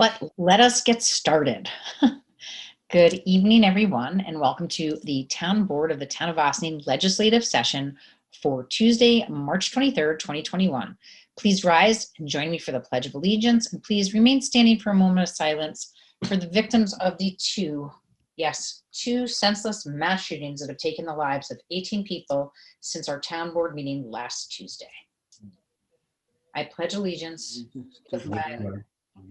But let us get started. Good evening, everyone, and welcome to the Town Board of the Town of Ossining Legislative Session for Tuesday, March 23rd, 2021. Please rise and join me for the Pledge of Allegiance, and please remain standing for a moment of silence for the victims of the two senseless mass shootings that have taken the lives of 18 people since our town board meeting last Tuesday. I pledge allegiance to the flag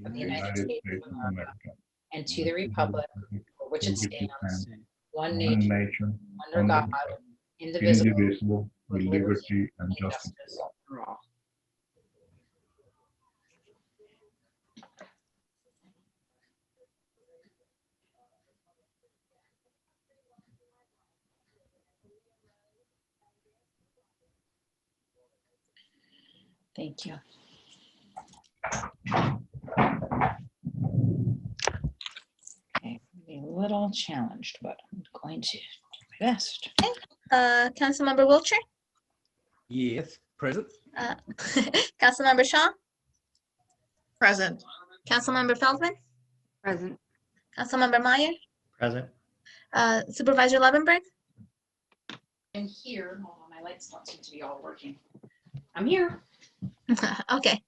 of the United States of America and to the republic for which it stands, one nation, under God, indivisible, with liberty and justice for all. Thank you. Okay, be a little challenged, but I'm going to do my best. Councilmember Wiltshire? Yes, present. Councilmember Shaw? Present. Councilmember Feldman? Present. Councilmember Meyer? Present. Supervisor Levenberg? I'm here. Hold on, my lights don't seem to be all working. I'm here. Okay.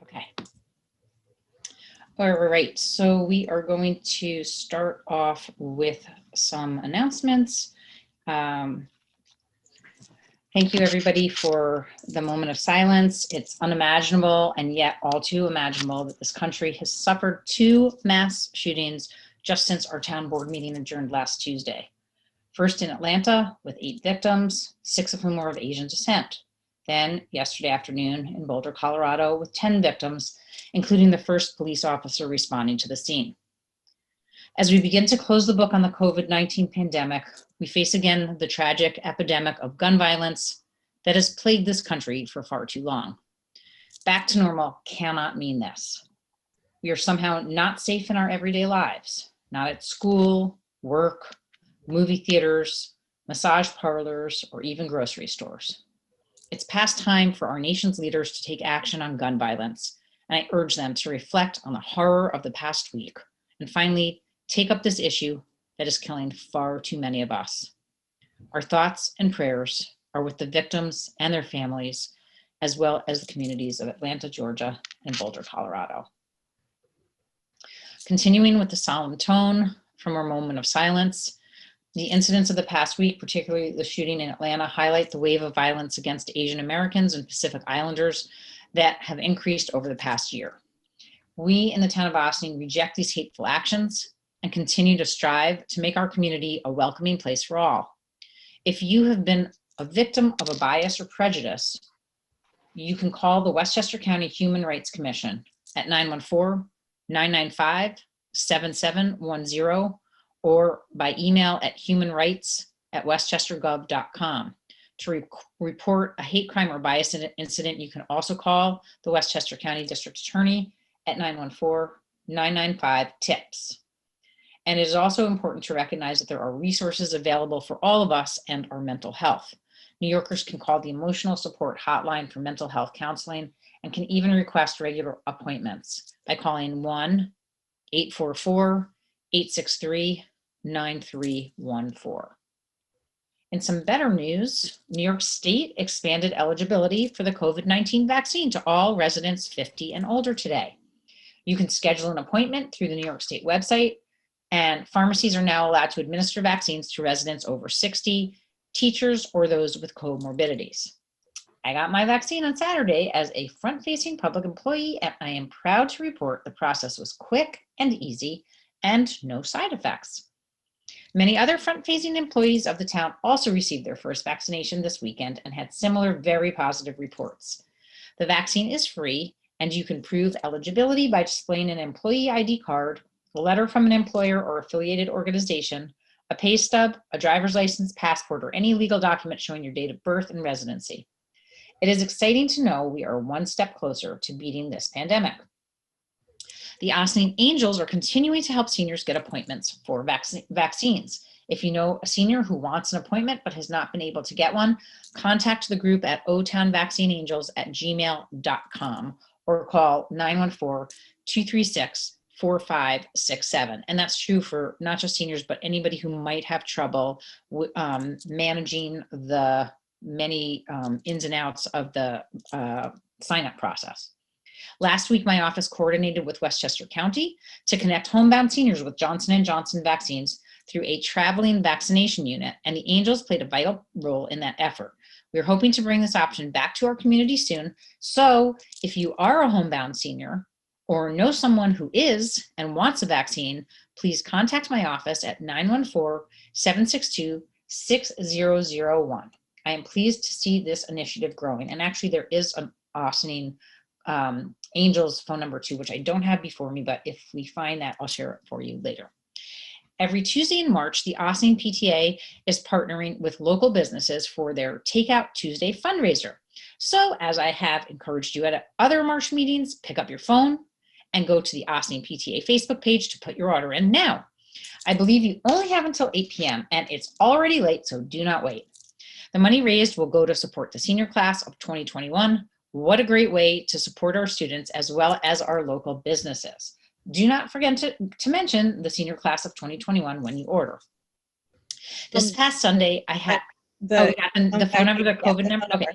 Okay. All right, so we are going to start off with some announcements. Thank you, everybody, for the moment of silence. It's unimaginable and yet all too imaginable that this country has suffered 2 mass shootings just since our town board meeting adjourned last Tuesday. First in Atlanta with 8 victims, 6 of whom were of Asian descent. Then yesterday afternoon in Boulder, Colorado with 10 victims, including the first police officer responding to the scene. As we begin to close the book on the COVID-19 pandemic, we face again the tragic epidemic of gun violence that has plagued this country for far too long. Back to normal cannot mean this. We are somehow not safe in our everyday lives, not at school, work, movie theaters, massage parlors, or even grocery stores. It's past time for our nation's leaders to take action on gun violence, and I urge them to reflect on the horror of the past week and finally take up this issue that is killing far too many of us. Our thoughts and prayers are with the victims and their families, as well as the communities of Atlanta, Georgia, and Boulder, Colorado. Continuing with the solemn tone from our moment of silence, the incidents of the past week, particularly the shooting in Atlanta, highlight the wave of violence against Asian Americans and Pacific Islanders that have increased over the past year. We in the town of Ossining reject these hateful actions and continue to strive to make our community a welcoming place for all. If you have been a victim of a bias or prejudice, you can call the Westchester County Human Rights Commission at 914-995-7710 or by email at humanrights@westchestergov.com. To report a hate crime or bias incident, you can also call the Westchester County District Attorney at 914-995-TIPS. And it is also important to recognize that there are resources available for all of us and our mental health. New Yorkers can call the Emotional Support Hotline for mental health counseling and can even request regular appointments by calling 1-844-863-9314. In some better news, New York State expanded eligibility for the COVID-19 vaccine to all residents 50 and older today. You can schedule an appointment through the New York State website, and pharmacies are now allowed to administer vaccines to residents over 60, teachers, or those with comorbidities. I got my vaccine on Saturday as a front-facing public employee, and I am proud to report the process was quick and easy and no side effects. Many other front-facing employees of the town also received their first vaccination this weekend and had similar very positive reports. The vaccine is free, and you can prove eligibility by displaying an employee ID card, a letter from an employer or affiliated organization, a pay stub, a driver's license, passport, or any legal document showing your date of birth and residency. It is exciting to know we are one step closer to beating this pandemic. The Ossining Angels are continuing to help seniors get appointments for vaccines. If you know a senior who wants an appointment but has not been able to get one, contact the group at otownvaccineangels@gmail.com or call 236-4567. And that's true for not just seniors, but anybody who might have trouble managing the many ins and outs of the sign-up process. Last week, my office coordinated with Westchester County to connect homebound seniors with Johnson & Johnson vaccines through a traveling vaccination unit, and the Angels played a vital role in that effort. We're hoping to bring this option back to our community soon. So if you are a homebound senior or know someone who is and wants a vaccine, please contact my office at 914-762-6001. I am pleased to see this initiative growing. And actually there is an Austining Angels phone number too, which I don't have before me, but if we find that, I'll share it for you later. Every Tuesday in March, the Austining PTA is partnering with local businesses for their Takeout Tuesday fundraiser. So as I have encouraged you at other March meetings, pick up your phone and go to the Austining PTA Facebook page to put your order in now. I believe you only have until 8 p.m. and it's already late, so do not wait. The money raised will go to support the senior class of 2021. What a great way to support our students as well as our local businesses. Do not forget to mention the senior class of 2021 when you order. This past Sunday, I had the phone number, the COVID number. Okay.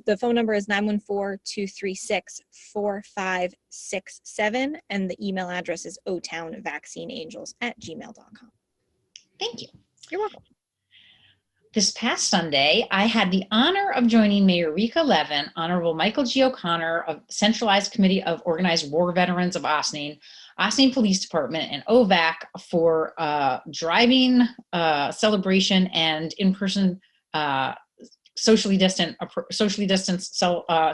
The phone number is 914-236-4567, and the email address is otownvaccineangels@gmail.com. Thank you. You're welcome. This past Sunday, I had the honor of joining Mayor Rika Levin, Honorable Michael G. O'Connor of Centralized Committee of Organized War Veterans of Austining, Austining Police Department, and OVAC for driving celebration and in-person socially distanced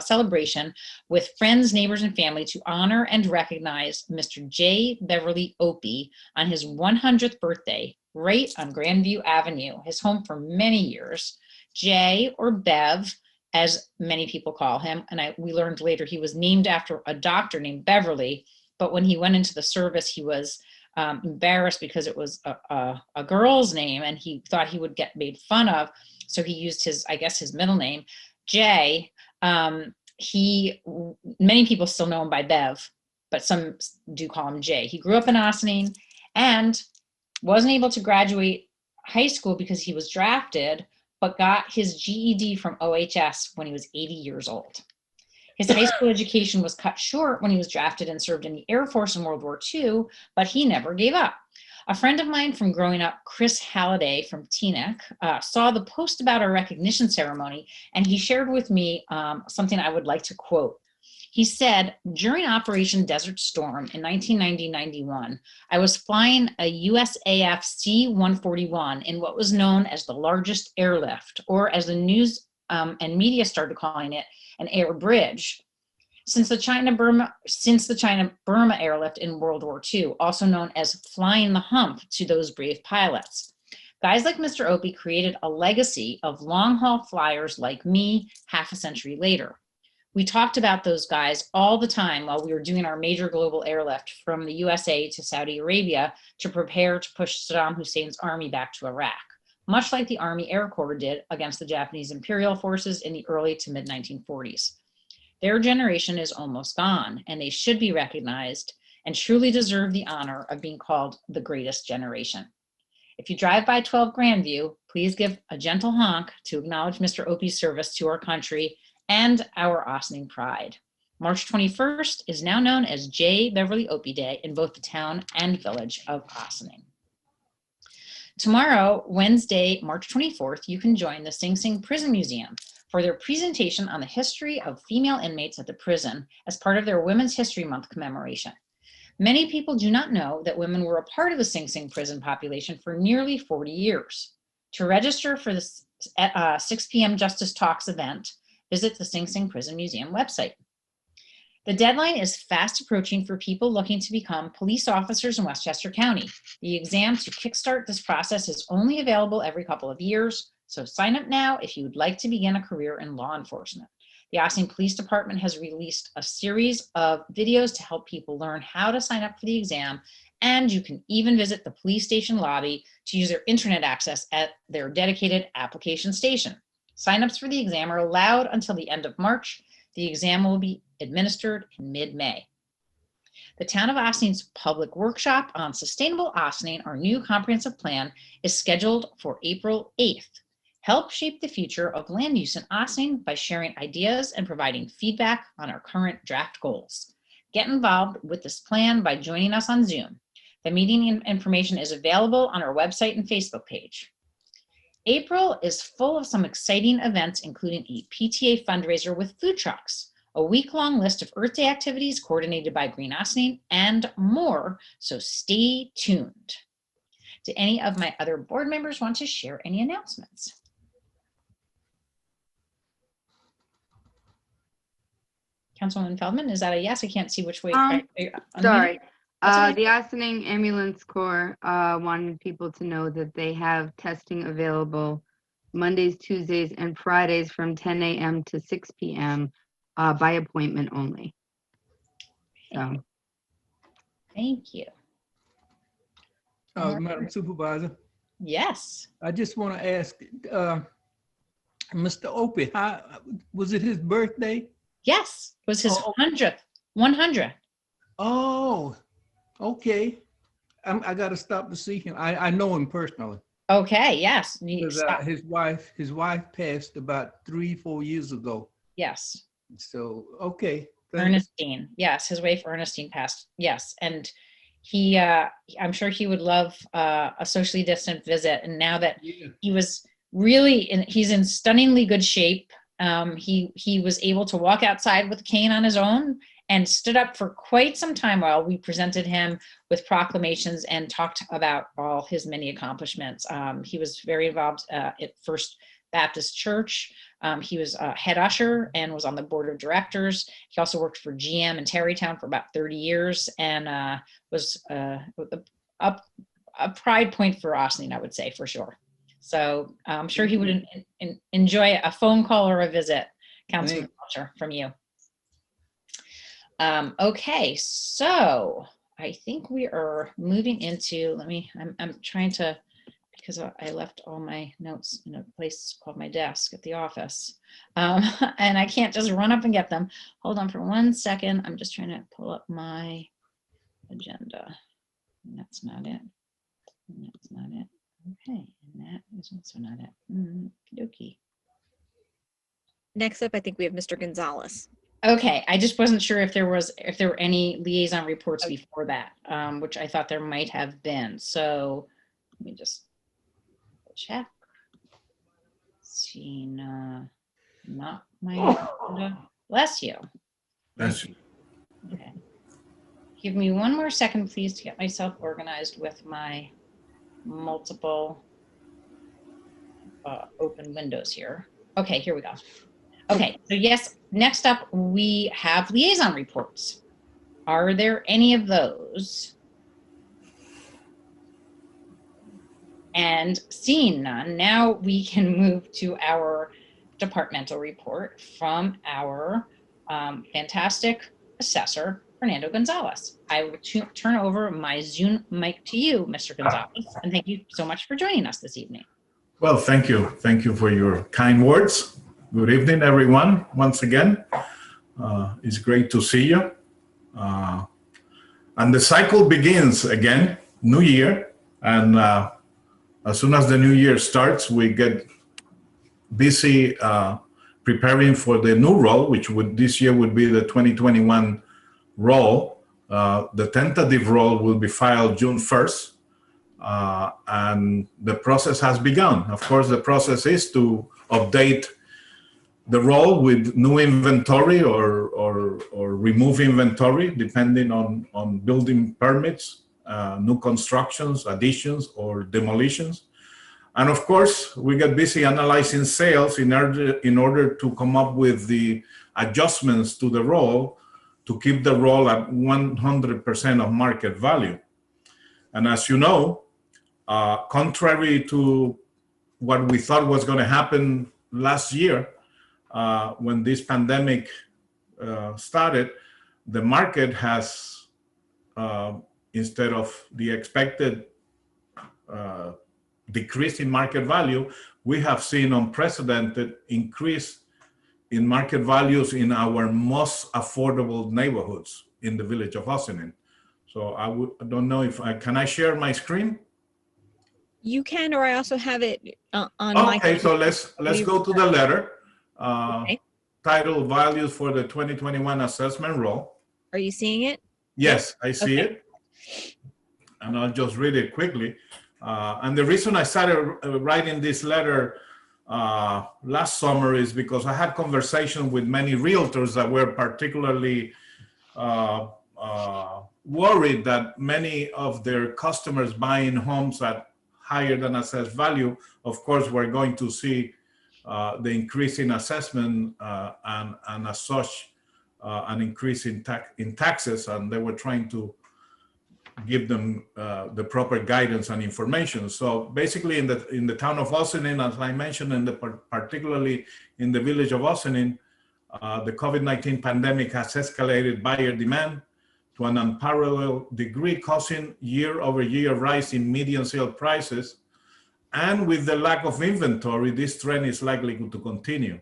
celebration with friends, neighbors, and family to honor and recognize Mr. J. Beverly Opie on his 100th birthday, right on Grandview Avenue, his home for many years. Jay, or Bev, as many people call him, and we learned later he was named after a doctor named Beverly, but when he went into the service, he was embarrassed because it was a girl's name and he thought he would get made fun of. So he used his middle name, Jay. Many people still know him by Bev, but some do call him Jay. He grew up in Austining and wasn't able to graduate high school because he was drafted, but got his GED from OHS when he was 80 years old. His high school education was cut short when he was drafted and served in the Air Force in World War II, but he never gave up. A friend of mine from growing up, Chris Halliday from Teaneck, saw the post about our recognition ceremony, and he shared with me something I would like to quote. He said, during Operation Desert Storm in 1990-91, I was flying a USAF C-141 in what was known as the largest airlift, or as the news and media started calling it, an air bridge. Since the China-Burma airlift in World War II, also known as flying the hump to those brave pilots. Guys like Mr. Opie created a legacy of long-haul flyers like me half a century later. We talked about those guys all the time while we were doing our major global airlift from the USA to Saudi Arabia to prepare to push Saddam Hussein's army back to Iraq, much like the Army Air Corps did against the Japanese Imperial forces in the early to mid-1940s. Their generation is almost gone, and they should be recognized and truly deserve the honor of being called the greatest generation. If you drive by 12 Grandview, please give a gentle honk to acknowledge Mr. Opie's service to our country and our Austining pride. March 21st is now known as J. Beverly Opie Day in both the town and village of Austining. Tomorrow, Wednesday, March 24th, you can join the Sing Sing Prison Museum for their presentation on the history of female inmates at the prison as part of their Women's History Month commemoration. Many people do not know that women were a part of the Sing Sing prison population for nearly 40 years. To register for the 6 p.m. Justice Talks event, visit the Sing Sing Prison Museum website. The deadline is fast approaching for people looking to become police officers in Westchester County. The exam to kickstart this process is only available every couple of years, so sign up now if you would like to begin a career in law enforcement. The Austining Police Department has released a series of videos to help people learn how to sign up for the exam, and you can even visit the police station lobby to use their internet access at their dedicated application station. Signups for the exam are allowed until the end of March. The exam will be administered in mid-May. The Town of Ossining public workshop on sustainable Ossining, our new comprehensive plan, is scheduled for April 8th. Help shape the future of land use in Ossining by sharing ideas and providing feedback on our current draft goals. Get involved with this plan by joining us on Zoom. The meeting information is available on our website and Facebook page. April is full of some exciting events, including a PTA fundraiser with food trucks, a week-long list of Earth Day activities coordinated by Green Ossining, and more, so stay tuned. Do any of my other board members want to share any announcements? Councilwoman Feldman, is that a yes? I can't see which way. Sorry. That's okay. The Ossining Ambulance Corps wanted people to know that they have testing available Mondays, Tuesdays, and Fridays from 10 a.m. to 6 p.m. By appointment only. So, Thank you. Madam Supervisor, Yes. I just want to ask, Mr. Opie, how was it his birthday? Yes. It was his Oh. 100th. Oh, okay. I got to stop to see him. I know him personally. Okay. Yes. Because his wife passed about 3-4 years ago. Yes. So, okay. Thanks. Ernestine. Yes. His wife, Ernestine, passed. Yes. And he, I'm sure he would love a socially distant visit. And now that Yeah. he was really he's in stunningly good shape. He was able to walk outside with a cane on his own and stood up for quite some time while we presented him with proclamations and talked about all his many accomplishments. He was very involved at First Baptist Church. He was a head usher and was on the board of directors. He also worked for GM in Tarrytown for about 30 years and was a pride point for Ossining, I would say, for sure. So I'm sure he would enjoy a phone call or a visit, Councilman Belcher, from you. Okay, so I think we are moving into, I'm trying to, because I left all my notes in a place called my desk at the office. And I can't just run up and get them. Hold on for 1 second. I'm just trying to pull up my agenda. And that's not it. And that's not it. Okay, and that is also not it. Okey-dokey. Next up, I think we have Mr. Gonzalez. Okay, I just wasn't sure if there were any liaison reports before that, which I thought there might have been. So let me just check. Seeing not my agenda. Bless you. Bless you. Okay. Give me 1 more second, please, to get myself organized with my multiple open windows here. Okay, here we go. Okay, so yes, next up we have liaison reports. Are there any of those? And seeing none, now we can move to our departmental report from our fantastic assessor, Fernando Gonzalez. I will turn over my Zoom mic to you, Mr. Gonzalez, and thank you so much for joining us this evening. Well, thank you. Thank you for your kind words. Good evening, everyone. Once again, it's great to see you. And the cycle begins again, new year. And as soon as the new year starts, we get busy preparing for the new role, which this year would be the 2021 role. The tentative role will be filed June 1st. And the process has begun. Of course, the process is to update the role with new inventory or remove inventory, depending on building permits, new constructions, additions, or demolitions. And of course, we get busy analyzing sales in order to come up with the adjustments to the role to keep the role at 100% of market value. And as you know, contrary to what we thought was going to happen last year, when this pandemic started, the market has, instead of the expected decrease in market value, we have seen unprecedented increase in market values in our most affordable neighborhoods in the village of Ossining. So I don't know if can I share my screen? You can, or I also have it on my. Okay, so let's go to the letter. Okay. Title values for the 2021 assessment roll. Are you seeing it? Yes, I see Okay. it. And I'll just read it quickly. And the reason I started writing this letter last summer is because I had conversations with many realtors that were particularly worried that many of their customers buying homes at higher than assessed value, of course, we're going to see the increase in assessment and as such, an increase in taxes, and they were trying to give them the proper guidance and information. So basically, in the town of Ossining, as I mentioned, particularly in the village of Ossining, the COVID-19 pandemic has escalated buyer demand to an unparalleled degree, causing year-over-year rise in median sale prices. And with the lack of inventory, this trend is likely to continue.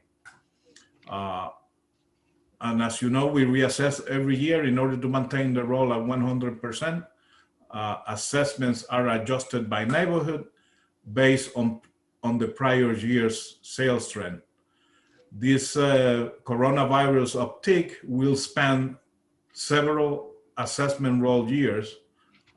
And as you know, we reassess every year in order to maintain the roll at 100%. Assessments are adjusted by neighborhood based on the prior year's sales trend. This coronavirus uptick will span several assessment roll years.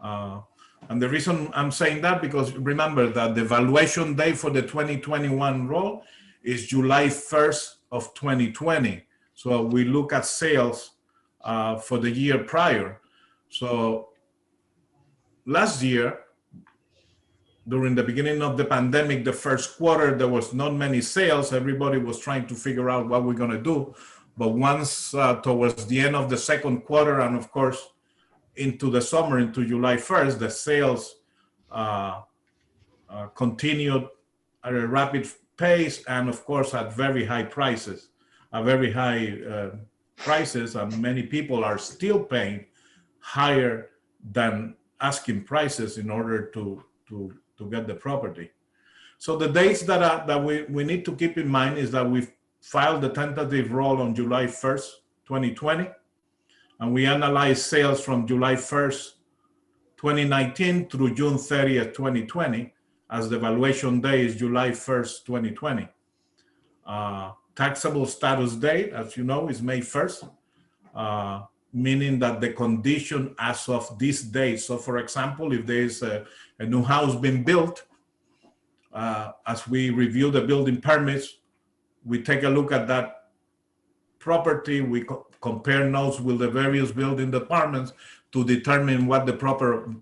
And the reason I'm saying that, because remember that the valuation date for the 2021 roll is July 1st of 2020. So we look at sales for the year prior. So last year, during the beginning of the pandemic, the first quarter, there was not many sales. Everybody was trying to figure out what we're going to do. But once towards the end of the second quarter, and of course, into the summer, into July 1st, the sales continued at a rapid pace, and of course, at very high prices, and many people are still paying higher than asking prices in order to get the property. So the dates that we need to keep in mind is that we filed the tentative roll on July 1st, 2020, and we analyzed sales from July 1st, 2019 through June 30th, 2020, as the valuation day is July 1st, 2020. Taxable status date, as you know, is May 1st, meaning that the condition as of this day. So for example, if there is a new house being built, as we review the building permits, we take a look at that property, we compare notes with the various building departments to determine what the proper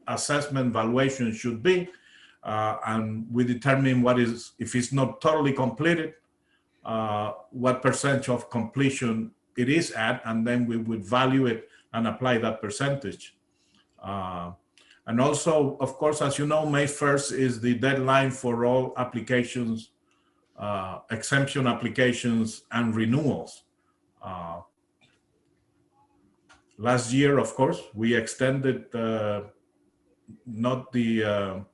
assessment valuation should be. And we determine what is, if it's not totally completed, what percentage of completion it is at, and then we would value it and apply that percentage. And also, of course, as you know, May 1st is the deadline for all applications, exemption applications and renewals. Last year, of course, we extended not the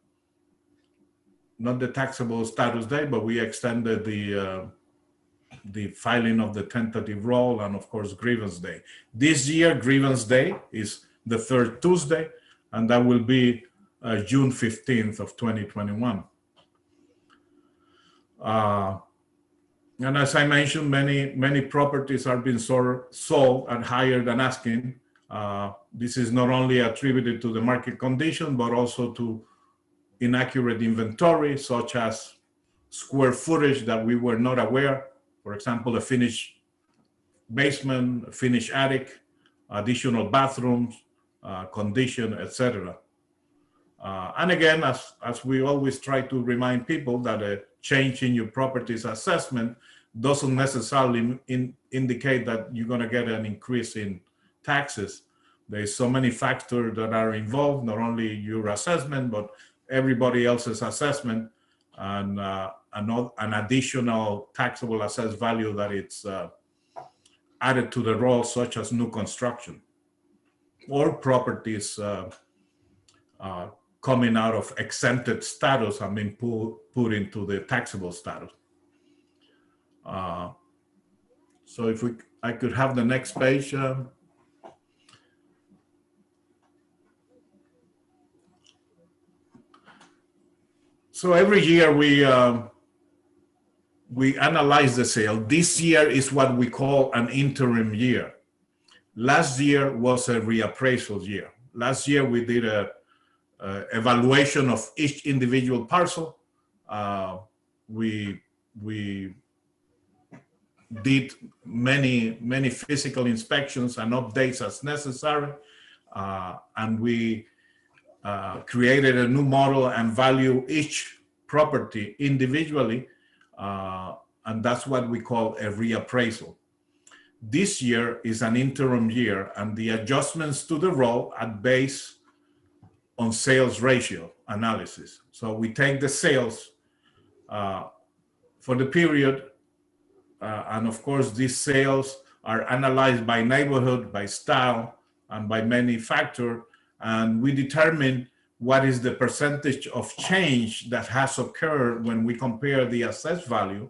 taxable status date, but we extended the filing of the tentative roll and, of course, grievance day. This year, grievance day is the third Tuesday, and that will be June 15th of 2021. And as I mentioned, many properties are being sold at higher than asking. This is not only attributed to the market condition, but also to inaccurate inventory, such as square footage that we were not aware. For example, a finished basement, a finished attic, additional bathrooms, condition, etc. And again, as we always try to remind people, that a change in your property's assessment doesn't necessarily indicate that you're going to get an increase in taxes. There's so many factors that are involved, not only your assessment, but everybody else's assessment, and an additional taxable assessed value that it's added to the roll, such as new construction or properties coming out of exempted status and being put into the taxable status. So if I could have the next page. So every year we analyze the sale. This year is what we call an interim year. Last year was a reappraisal year. Last year we did a evaluation of each individual parcel. We did many physical inspections and updates as necessary, and we created a new model and value each property individually, and that's what we call a reappraisal. This year is an interim year, and the adjustments to the roll are based on sales ratio analysis. So we take the sales for the period, and of course these sales are analyzed by neighborhood, by style, and by many factors, and we determine what is the percentage of change that has occurred when we compare the assessed value,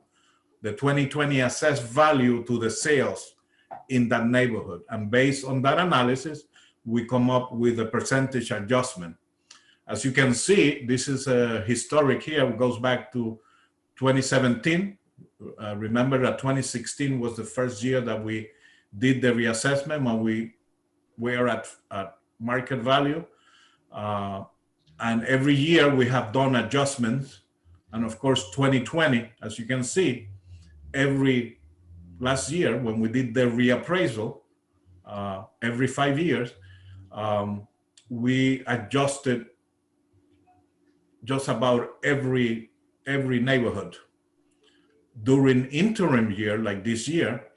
the 2020 assessed value, to the sales in that neighborhood. And based on that analysis, we come up with a percentage adjustment. As you can see, this is a historic here. It goes back to 2017. Remember that 2016 was the first year that we did the reassessment when we were at market value. And every year we have done adjustments. And of course, 2020, as you can see, last year when we did the reappraisal, every 5 years, we adjusted just about every neighborhood. During interim year, like this year,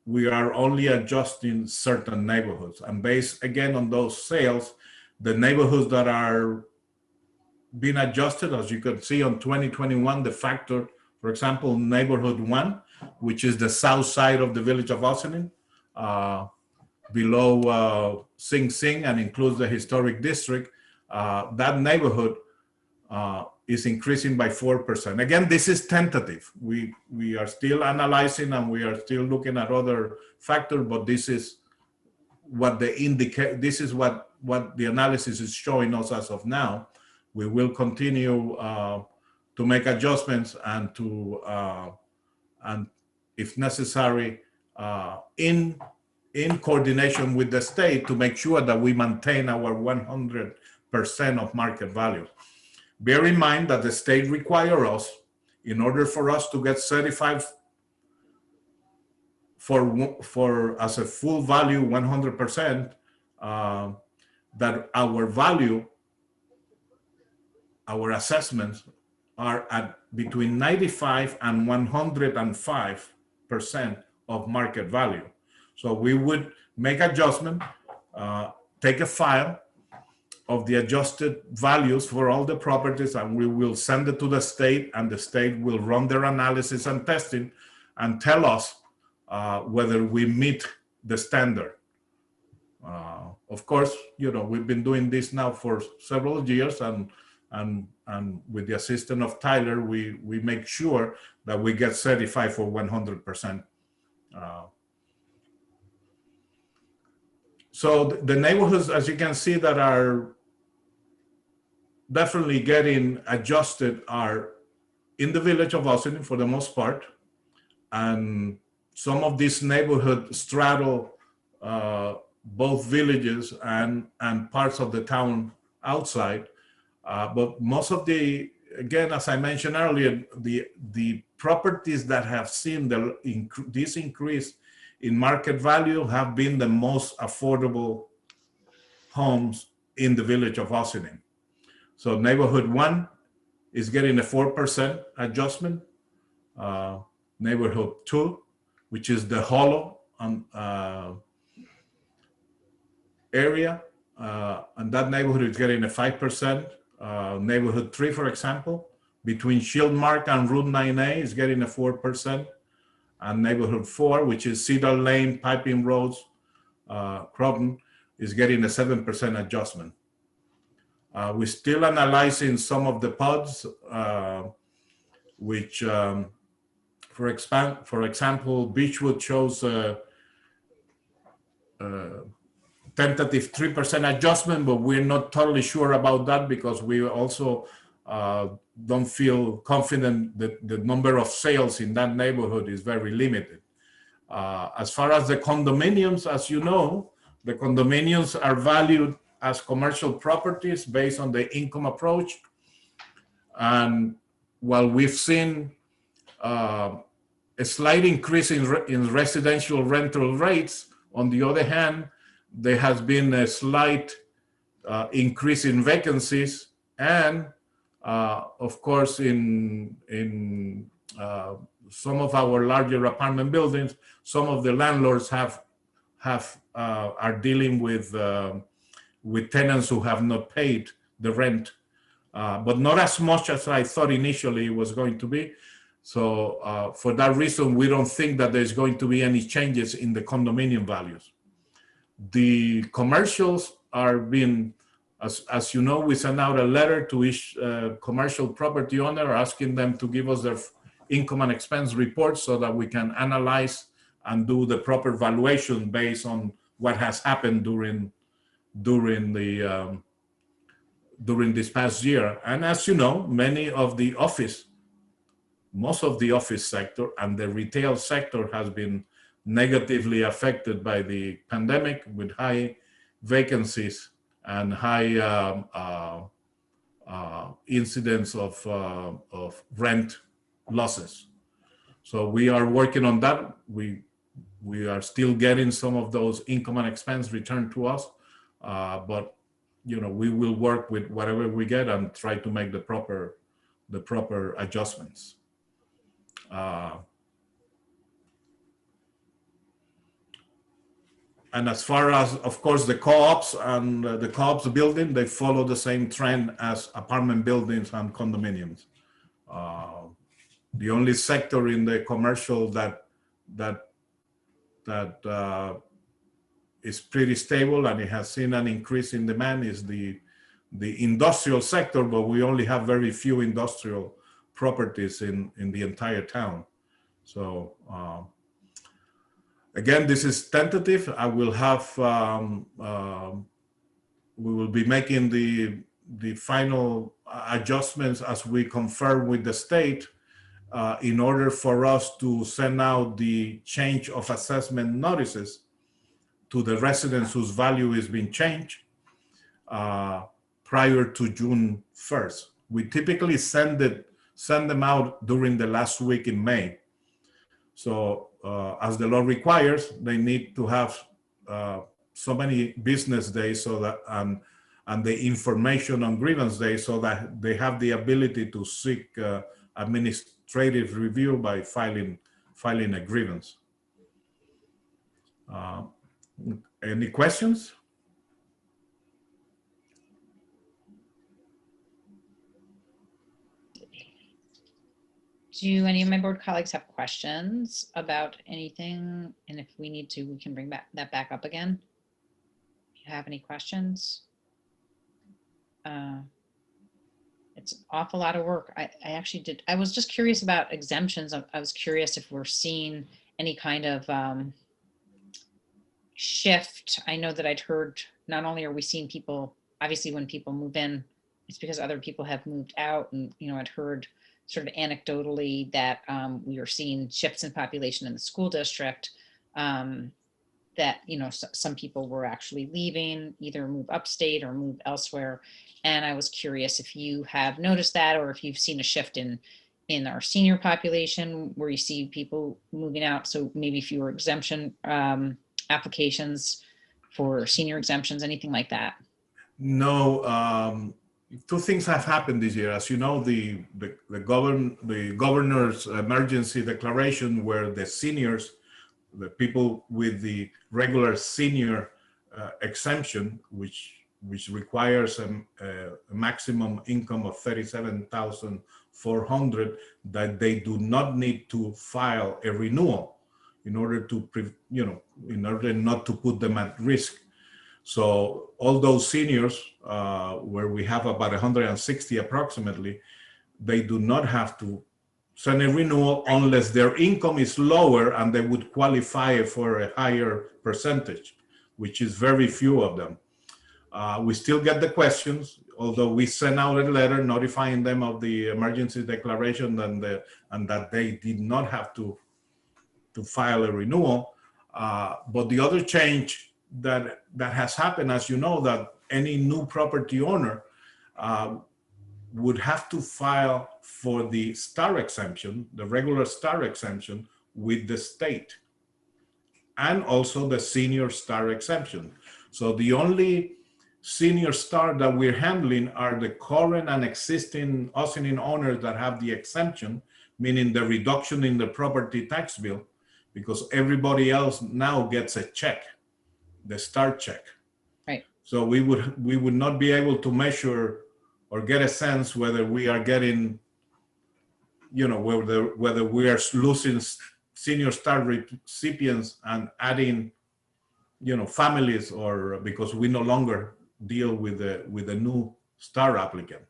we are only adjusting certain neighborhoods, and based again on those sales, the neighborhoods that are being adjusted, as you can see on 2021, the factor, for example, neighborhood 1, which is the south side of the village of Ossining, below Sing Sing, and includes the historic district, that neighborhood is increasing by 4%. Again, this is tentative. We are still analyzing and we are still looking at other factors, but this is what this is what the analysis is showing us as of now. We will continue to make adjustments and to and if necessary in coordination with the state to make sure that we maintain our 100% of market value. Bear in mind that the state requires us, in order for us to get certified for as a full value 100%, that our value, our assessments are at between 95 and 105% of market value. So we would make adjustment, take a file of the adjusted values for all the properties, and we will send it to the state, and the state will run their analysis and testing and tell us whether we meet the standard. Of course, you know, we've been doing this now for several years, and with the assistance of Tyler, we make sure that we get certified for 100%. So the neighborhoods, as you can see, that are definitely getting adjusted are in the village of Ossining for the most part. And some of these neighborhoods straddle both villages and parts of the town outside. But most of the, again, as I mentioned earlier, the properties that have seen this increase in market value have been the most affordable homes in the village of Ossining. So neighborhood 1 is getting a 4% adjustment. Neighborhood 2, which is the hollow area, and that neighborhood is getting a 5%. Neighborhood 3, for example, between Shieldmark and Route 9A is getting a 4%. And neighborhood 4, which is Cedar Lane, Piping Roads, Croton, is getting a 7% adjustment. We're still analyzing some of the pods, which, for example, Beechwood shows a tentative 3% adjustment, but we're not totally sure about that because we also don't feel confident that the number of sales in that neighborhood is very limited. As far as the condominiums, as you know, the condominiums are valued as commercial properties based on the income approach. And while we've seen a slight increase in residential rental rates, on the other hand, there has been a slight increase in vacancies, and of course, in some of our larger apartment buildings, some of the landlords are dealing with tenants who have not paid the rent, but not as much as I thought initially it was going to be. So for that reason, we don't think that there's going to be any changes in the condominium values. The commercials are being, as you know, we sent out a letter to each commercial property owner asking them to give us their income and expense reports so that we can analyze and do the proper valuation based on what has happened during this past year. And as you know, most of the office sector and the retail sector has been negatively affected by the pandemic, with high vacancies and high incidence of rent losses. So we are working on that. We are still getting some of those income and expense returned to us, but we will work with whatever we get and try to make the proper adjustments. And as far as, of course, the co-ops and the co-ops building, they follow the same trend as apartment buildings and condominiums. The only sector in the commercial that is pretty stable and it has seen an increase in demand is the industrial sector, but we only have very few industrial properties in the entire town. So again, this is tentative. I will have, we will be making the final adjustments as we confirm with the state in order for us to send out the change of assessment notices to the residents whose value is being changed prior to June 1st. We typically send them out during the last week in May. So as the law requires, they need to have so many business days so that and the information on grievance days so that they have the ability to seek administrative review by filing a grievance. Any questions? Do any of my board colleagues have questions about anything? And if we need to, we can bring that back up again. If you have any questions? It's an awful lot of work. I was just curious about exemptions. I was curious if we're seeing any kind of shift. I know that I'd heard, not only are we seeing people, obviously when people move in, it's because other people have moved out, and I'd heard sort of anecdotally that we are seeing shifts in population in the school district, that some people were actually leaving, either move upstate or move elsewhere. And I was curious if you have noticed that, or if you've seen a shift in our senior population where you see people moving out, so maybe fewer exemption applications for senior exemptions, anything like that. No, two things have happened this year. As you know, the governor's emergency declaration, where the seniors, the people with the regular senior exemption, which requires a maximum income of $37,400, that they do not need to file a renewal in order to, in order not to put them at risk. So all those seniors, where we have about 160 approximately, they do not have to send a renewal unless their income is lower and they would qualify for a higher percentage, which is very few of them. We still get the questions, although we sent out a letter notifying them of the emergency declaration and that they did not have to file a renewal. But the other change that has happened, as you know, that any new property owner would have to file for the STAR exemption, the regular STAR exemption, with the state, and also the senior STAR exemption. So the only senior STAR that we're handling are the current and existing Ossining owners that have the exemption, meaning the reduction in the property tax bill, because everybody else now gets a check, the STAR check. Right. So we would not be able to measure or get a sense whether we are getting, whether we are losing senior STAR recipients and adding, families, or because we no longer deal with the new STAR applicant.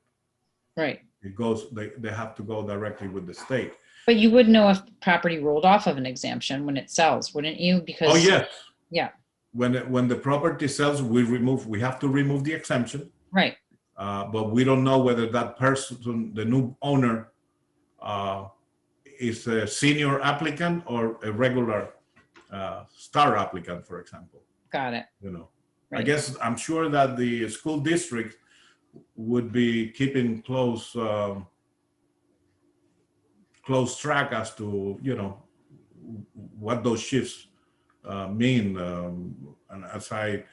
Right. They have to go directly with the state. But you would know if property rolled off of an exemption when it sells, wouldn't you? Because Oh, yes. Yeah. When the property sells, we have to remove the exemption. Right. But we don't know whether that person, the new owner, is a senior applicant or a regular STAR applicant, for example. Got it. I Right. guess I'm sure that the school district would be keeping close track as to what those shifts mean, and as I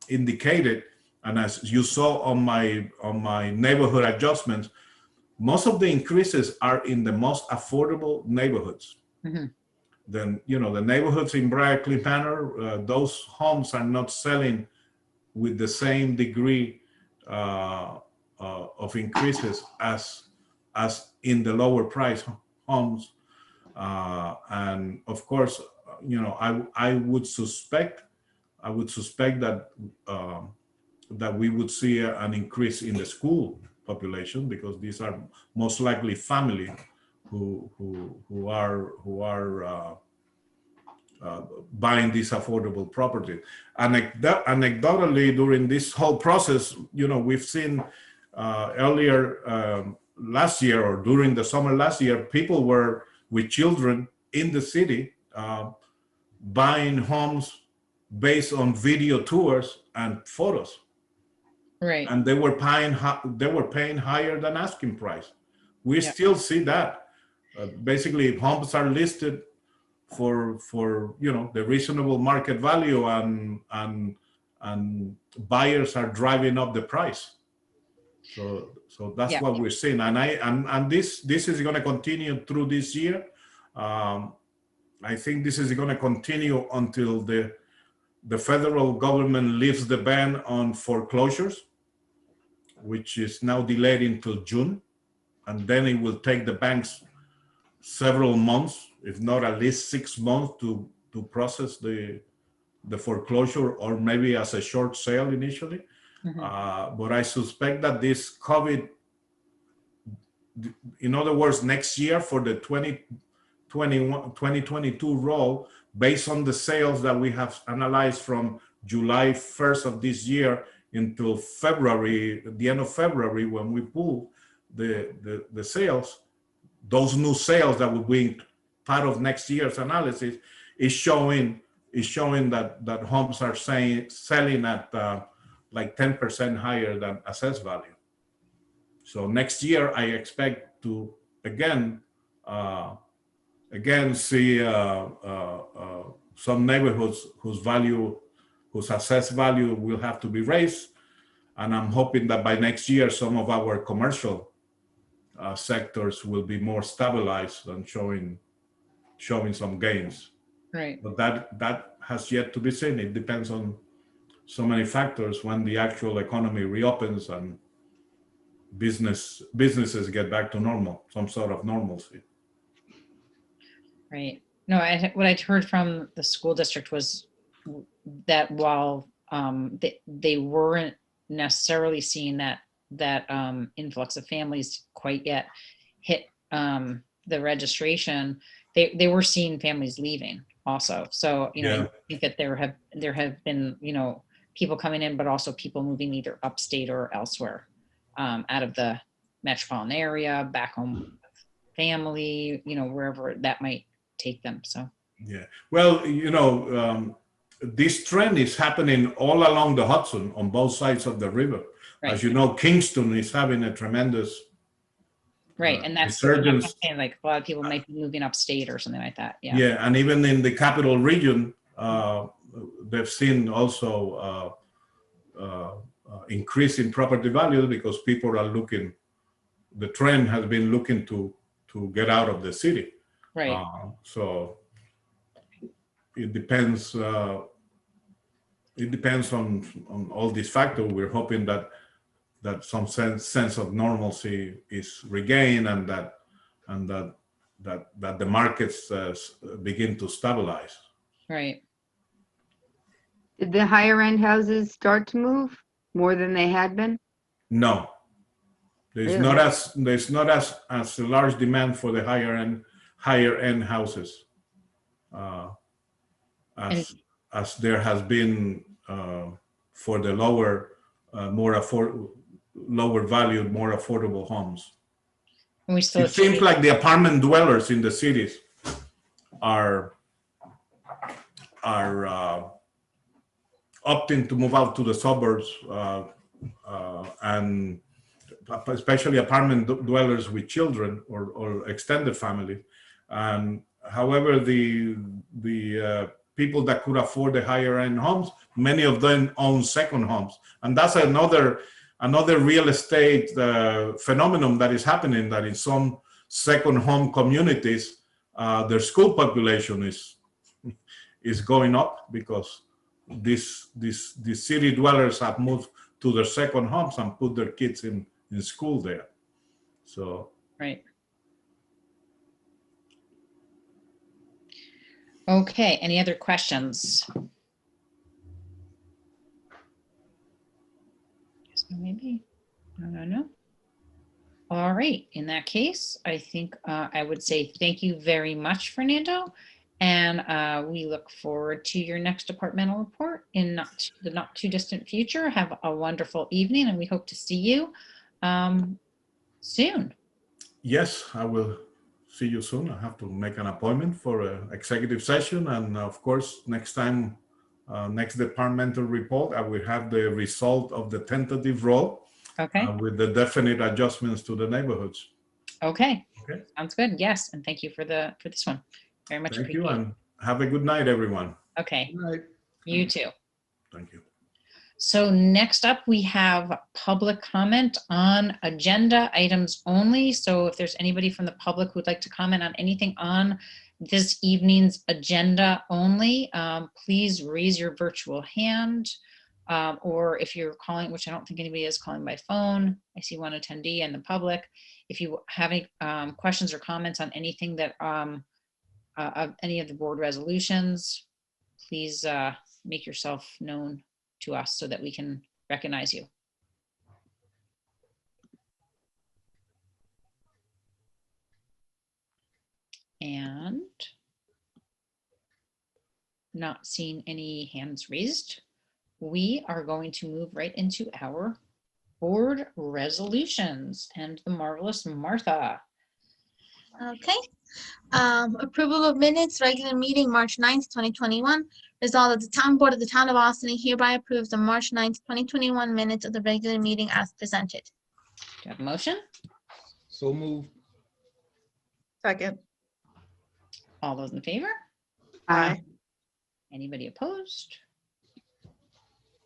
indicated, and as you saw on my neighborhood adjustments, most of the increases are in the most affordable neighborhoods. Mm-hmm. Then the neighborhoods in Briarcliff Manor, those homes are not selling with the same degree of increases as in the lower price homes, and of course, I would suspect that that we would see an increase in the school population, because these are most likely family who are buying these affordable properties. Anecdotally, during this whole process, we've seen earlier last year, or during the summer last year, people were with children in the city buying homes based on video tours and photos. Right. And they were paying higher than asking price. We Yeah. still see that. Basically, homes are listed for the reasonable market value, and buyers are driving up the price. So that's Yeah. what we're seeing, and this is going to continue through this year. I think this is going to continue until the federal government lifts the ban on foreclosures, which is now delayed until June, and then it will take the banks several months, if not at least 6 months, to process the foreclosure, or maybe as a short sale initially. Mhm. But I suspect that this COVID, in other words, next year for the 2022 roll, based on the sales that we have analyzed from July 1st of this year until February, the end of February, when we pull the sales, those new sales that will be part of next year's analysis is showing that homes are selling at like 10% higher than assessed value. So next year, I expect to again see some neighborhoods whose assessed value will have to be raised, and I'm hoping that by next year, some of our commercial sectors will be more stabilized and showing some gains. Right. But that has yet to be seen. It depends on so many factors when the actual economy reopens and businesses get back to normal, some sort of normalcy. Right. No, what I heard from the school district was that while they weren't necessarily seeing that influx of families quite yet hit the registration, they were seeing families leaving also. So, Yeah. I think that there have been, people coming in, but also people moving either upstate or elsewhere, out of the metropolitan area, back home, family, wherever that might take them. So, Yeah. Well, this trend is happening all along the Hudson on both sides of the river. right. As you know, Kingston is having a tremendous Right. And that's resurgence. what I'm saying, like a lot of people might be moving upstate or something like that. Yeah. Yeah, and even in the capital region, they've seen also increase in property value because people are looking. The trend has been looking to get out of the city. Right. So it depends. It depends on all these factors. We're hoping that some sense of normalcy is regained and that the markets begin to stabilize. Right. Did the higher end houses start to move more than they had been? No, there's Really? not as a large demand for the higher end houses as there has been for the lower valued, more affordable homes. And we still It seems like the apartment dwellers in the cities are opting to move out to the suburbs, and especially apartment dwellers with children or extended family. And however, the people that could afford the higher end homes, many of them own second homes, and that's another real estate phenomenon that is happening. That in some second home communities, their school population is going up because these city dwellers have moved to their second homes and put their kids in school there. So right. Okay. Any other questions? Yes, maybe. No. All right. In that case, I think I would say thank you very much, Fernando. And we look forward to your next departmental report in the not too distant future. Have a wonderful evening, and we hope to see you soon. yes, I will see you soon. I have to make an appointment for an executive session, and of course, next time, next departmental report, I will have the result of the tentative roll Okay. with the definite adjustments to the neighborhoods. Okay. Okay. Sounds good. Yes, and thank you for this one. Very much Thank you, appreciated. and have a good night, everyone. Okay. Right. You too. Thank you. So next up, we have public comment on agenda items only. So if there's anybody from the public who'd like to comment on anything on this evening's agenda only, please raise your virtual hand. Or if you're calling, which I don't think anybody is calling by phone, I see one attendee in the public. If you have any questions or comments on anything that of any of the board resolutions, please make yourself known to us so that we can recognize you. And not seeing any hands raised, we are going to move right into our board resolutions and the marvelous Martha. Okay. Approval of minutes, regular meeting, March 9th, 2021. Resolved that the town board of the town of Austin hereby approves the March 9th, 2021 minutes of the regular meeting as presented. Do you have a motion? So moved. Second. All those in favor? Aye. Anybody opposed?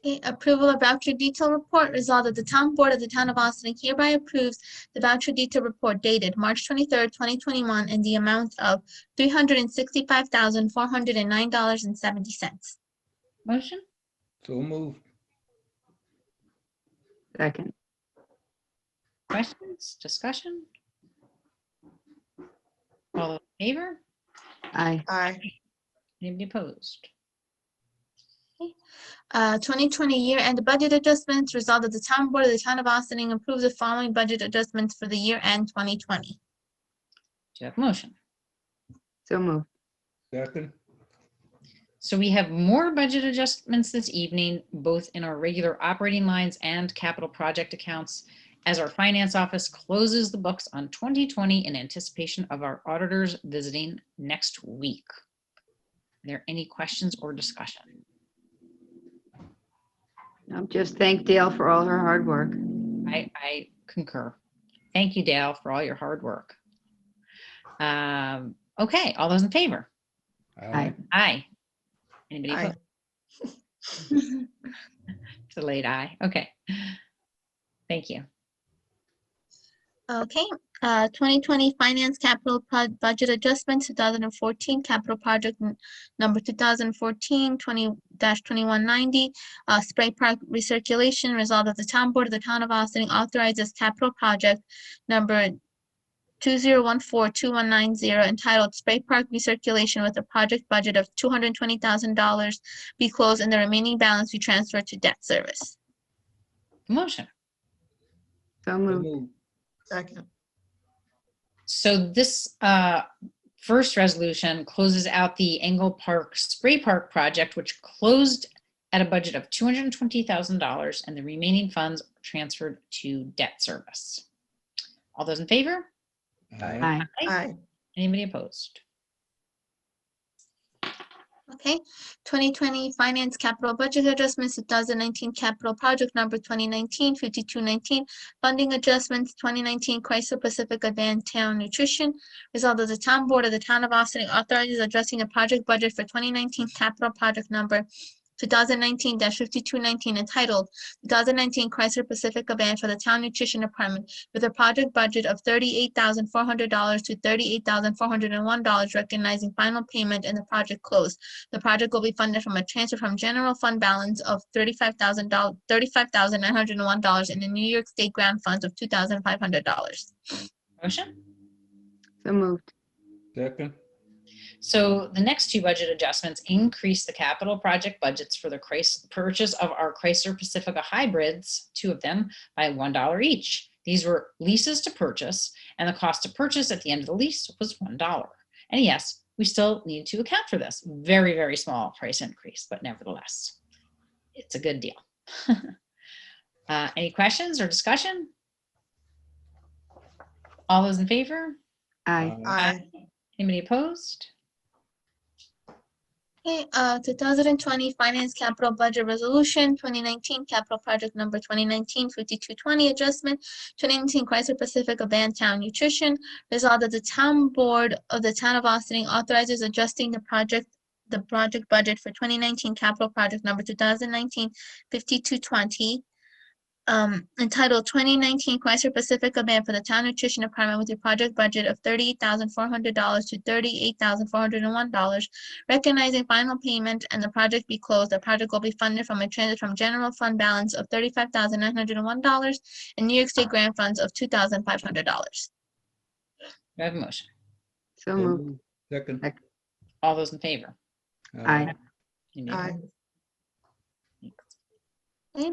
Okay, approval of voucher detail report. Resolved that the town board of the town of Austin hereby approves the voucher detail report dated March 23rd, 2021 in the amount of $365,409.70. Motion? So moved. Second. Questions? Discussion? All those in favor? Aye. Aye. Anybody opposed? 2020 year-end budget adjustments. Resolved that the town board of the town of Austin approves the following budget adjustments for the year-end 2020. Do you have a motion? So moved. Second. So we have more budget adjustments this evening, both in our regular operating lines and capital project accounts, as our finance office closes the books on 2020 in anticipation of our auditors visiting next week. Are there any questions or discussion? Just thank Dale for all her hard work. I concur. Thank you, Dale, for all your hard work. Okay, all those in favor? Aye. Aye. Anybody Aye. opposed? It's a late aye. Okay. Thank you. Okay, 2020 Finance Capital Budget Adjustment, 2014 Capital Project Number 2014-20-2190, Spray Park Recirculation. Result of the Town Board of the Town of Austin authorizes capital project number 2014-2190 entitled Spray Park Recirculation with a project budget of $220,000 be closed and the remaining balance be transferred to debt service. Motion. So So moved. moved. Second. So this first resolution closes out the Engle Park Spray Park project, which closed at a budget of $220,000 and the remaining funds transferred to debt service. All those in favor? Aye. Aye. Anybody opposed? Okay, 2020 Finance Capital Budget Adjustments, 2019 Capital Project Number 2019-5219, Funding Adjustments, 2019 Chrysler Pacific Advanced Town Nutrition. Result of the Town Board of the Town of Austin authorizes addressing a project budget for 2019 Capital Project Number 2019-5219 entitled 2019 Chrysler Pacific Advanced for the Town Nutrition Department with a project budget of $38,400 to $38,401, recognizing final payment and the project closed. The project will be funded from a transfer from general fund balance of $35,901 and the New York State grant funds of $2,500. Motion? So moved. Second. So the next two budget adjustments increase the capital project budgets for the purchase of our Chrysler Pacifica hybrids, two of them, by $1 each. These were leases to purchase, and the cost to purchase at the end of the lease was $1. And yes, we still need to account for this. Very, very small price increase, but nevertheless, it's a good deal. Any questions or discussion? All those in favor? Aye. Aye. Anybody opposed? Okay, 2020 Finance Capital Budget Resolution, 2019 Capital Project Number 2019-5220 Adjustment, 2019 Chrysler Pacific Advanced Town Nutrition. Resolved that the Town Board of the Town of Austin authorizes adjusting the project budget for 2019 Capital Project Number 2019-5220 entitled 2019 Chrysler Pacifica Band for the Town Nutrition Department with a project budget of $38,400 to $38,401, recognizing final payment and the project be closed. The project will be funded from a transfer from general fund balance of $35,901 and New York State grant funds of $2,500. Do I have a motion? So So moved. moved. Second. All those in favor? Aye. Anybody Aye. opposed? Okay.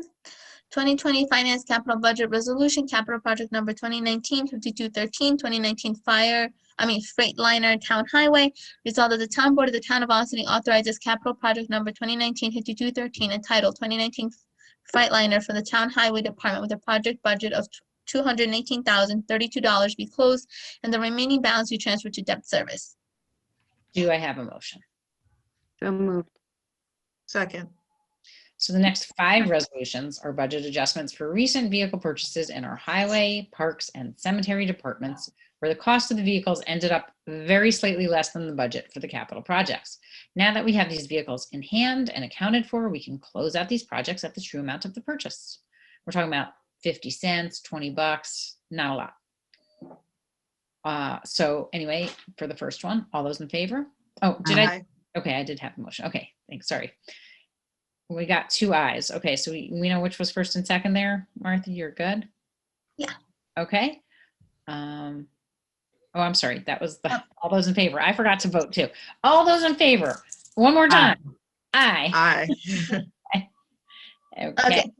2020 Finance Capital Budget Resolution, Capital Project Number 2019-5213, 2019 Freightliner Town Highway. Resolved that the Town Board of the Town of Austin authorizes Capital Project Number 2019-5213 entitled 2019 Freightliner for the Town Highway Department with a project budget of $218,032 be closed and the remaining balance be transferred to debt service. Do I have a motion? So moved. Second. So the next 5 resolutions are budget adjustments for recent vehicle purchases in our highway, parks, and cemetery departments, where the cost of the vehicles ended up very slightly less than the budget for the capital projects. Now that we have these vehicles in hand and accounted for, we can close out these projects at the true amount of the purchase. We're talking about 50 cents, 20 bucks, not a lot. So anyway, for the first one, all those in favor? Oh, did I? Aye. Okay, I did have a motion. Okay, thanks, sorry. We got 2 ayes. Okay, so we know which was first and second there. Martha, you're good? Yeah. Okay. Oh, I'm sorry. That was the, all those in favor. I forgot to vote too. All those in favor. One more time. Aye. Aye. Okay,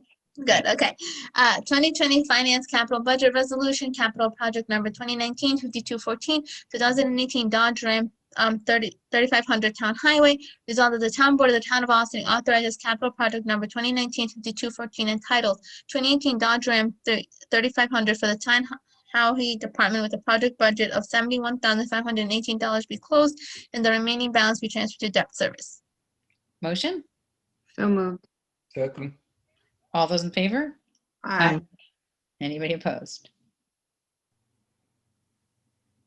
good, okay. 2020 Finance Capital Budget Resolution, Capital Project Number 2019-5214, 2018 Dodge Ram 3500 Town Highway. Resolved that the Town Board of the Town of Austin authorizes capital project number 2019-5214 entitled 2018 Dodge Ram 3500 for the Town Highway Department with a project budget of $71,518 be closed and the remaining balance be transferred to debt service. Motion? So moved. Second. All those in favor? Aye. Anybody opposed?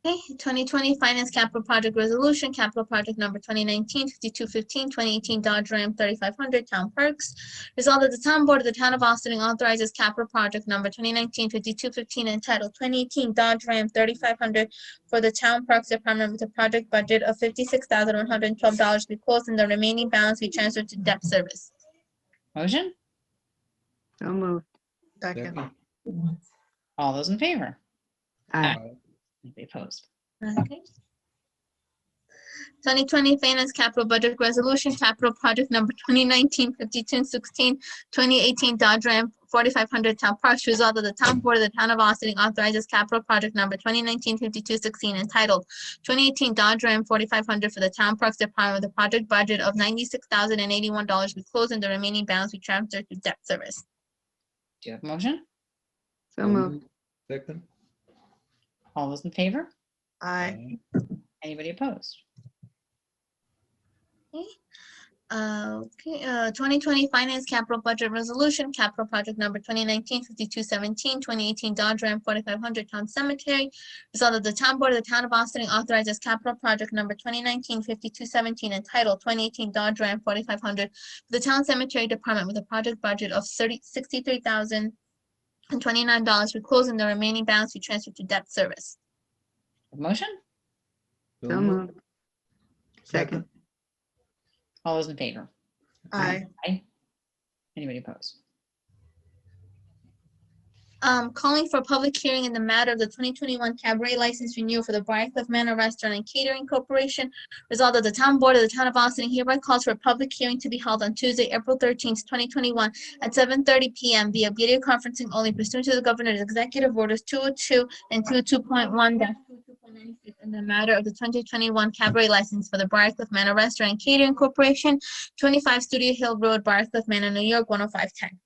Okay, 2020 Finance Capital Project Resolution, Capital Project Number 2019-5215, 2018 Dodge Ram 3500, Town Parks. Resolved that the Town Board of the Town of Austin authorizes Capital Project Number 2019-5215 entitled 2018 Dodge Ram 3500 for the Town Parks Department with a project budget of $56,112 be closed and the remaining balance be transferred to debt service. Motion? So moved. Second. Second. All those in favor? Aye. Anybody opposed? Okay. 2020 Finance Capital Budget Resolution, Capital Project Number 2019-5216, 2018 Dodge Ram 4500 Town Parks. Resolved that the Town Board of the Town of Austin authorizes Capital Project Number 2019-5216 entitled 2018 Dodge Ram 4500 for the Town Parks Department with a project budget of $96,081 be closed and the remaining balance be transferred to debt service. Do you have a motion? So moved. Second. All those in favor? Aye. Anybody opposed? Okay, 2020 Finance Capital Budget Resolution, Capital Project Number 2019-5217, 2018 Dodge Ram 4500 Town Cemetery. Resolved that the Town Board of the Town of Austin authorizes Capital Project Number 2019-5217 entitled 2018 Dodge Ram 4500 for the Town Cemetery Department with a project budget of $63,029 for closing the remaining balance be transferred to debt service. Motion? So moved. Second. All those in favor? Aye. Anybody opposed? Calling for a public hearing in the matter of the 2021 cabaret license renewal for the Briarcliff Manor Restaurant and Catering Corporation. Resolved that the Town Board of the Town of Austin hereby calls for a public hearing to be held on Tuesday, April 13th, 2021 at 7:30 PM via video conferencing only pursuant to the Governor's Executive Orders 202 and 202.1-202.96 in the matter of the 2021 cabaret license for the Briarcliff Manor Restaurant and Catering Corporation, 25 Studio Hill Road, Briarcliff Manor, New York, 10510.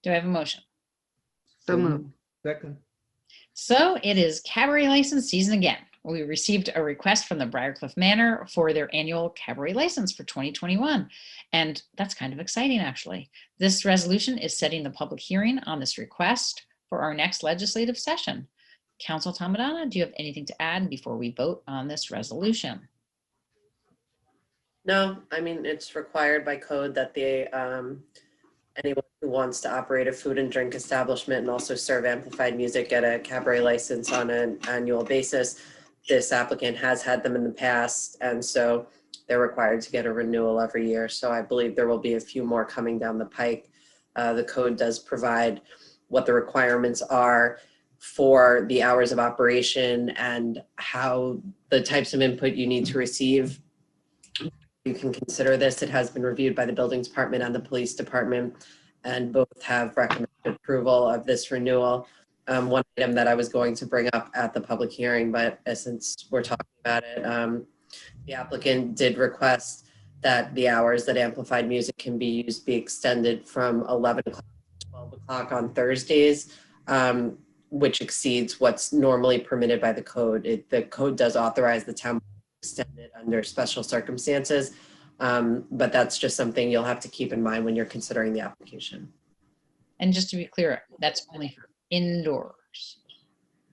Do I have a motion? So moved. Second. So it is cabaret license season again. We received a request from the Briarcliff Manor for their annual cabaret license for 2021. And that's kind of exciting, actually. This resolution is setting the public hearing on this request for our next legislative session. Council Tomadana, do you have anything to add before we vote on this resolution? No, I mean, it's required by code that anyone who wants to operate a food and drink establishment and also serve amplified music get a cabaret license on an annual basis. This applicant has had them in the past, and so they're required to get a renewal every year. So I believe there will be a few more coming down the pike. The code does provide what the requirements are for the hours of operation and how the types of input you need to receive. You can consider this. It has been reviewed by the building department and the police department, and both have recommended approval of this renewal. One item that I was going to bring up at the public hearing, but since we're talking about it, the applicant did request that the hours that amplified music can be used be extended from 11 o'clock to 12 o'clock on Thursdays, which exceeds what's normally permitted by the code. The code does authorize the town extended under special circumstances, but that's just something you'll have to keep in mind when you're considering the application. And just to be clear, that's only for indoors.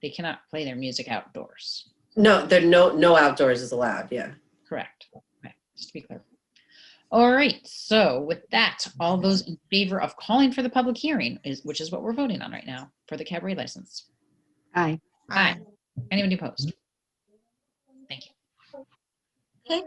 They cannot play their music outdoors. No, no outdoors is allowed. Yeah. Correct. Okay, just to be clear. All right, so with that, all those in favor of calling for the public hearing, which is what we're voting on right now for the cabaret license. Aye. Aye. Anybody opposed? Thank you. Okay.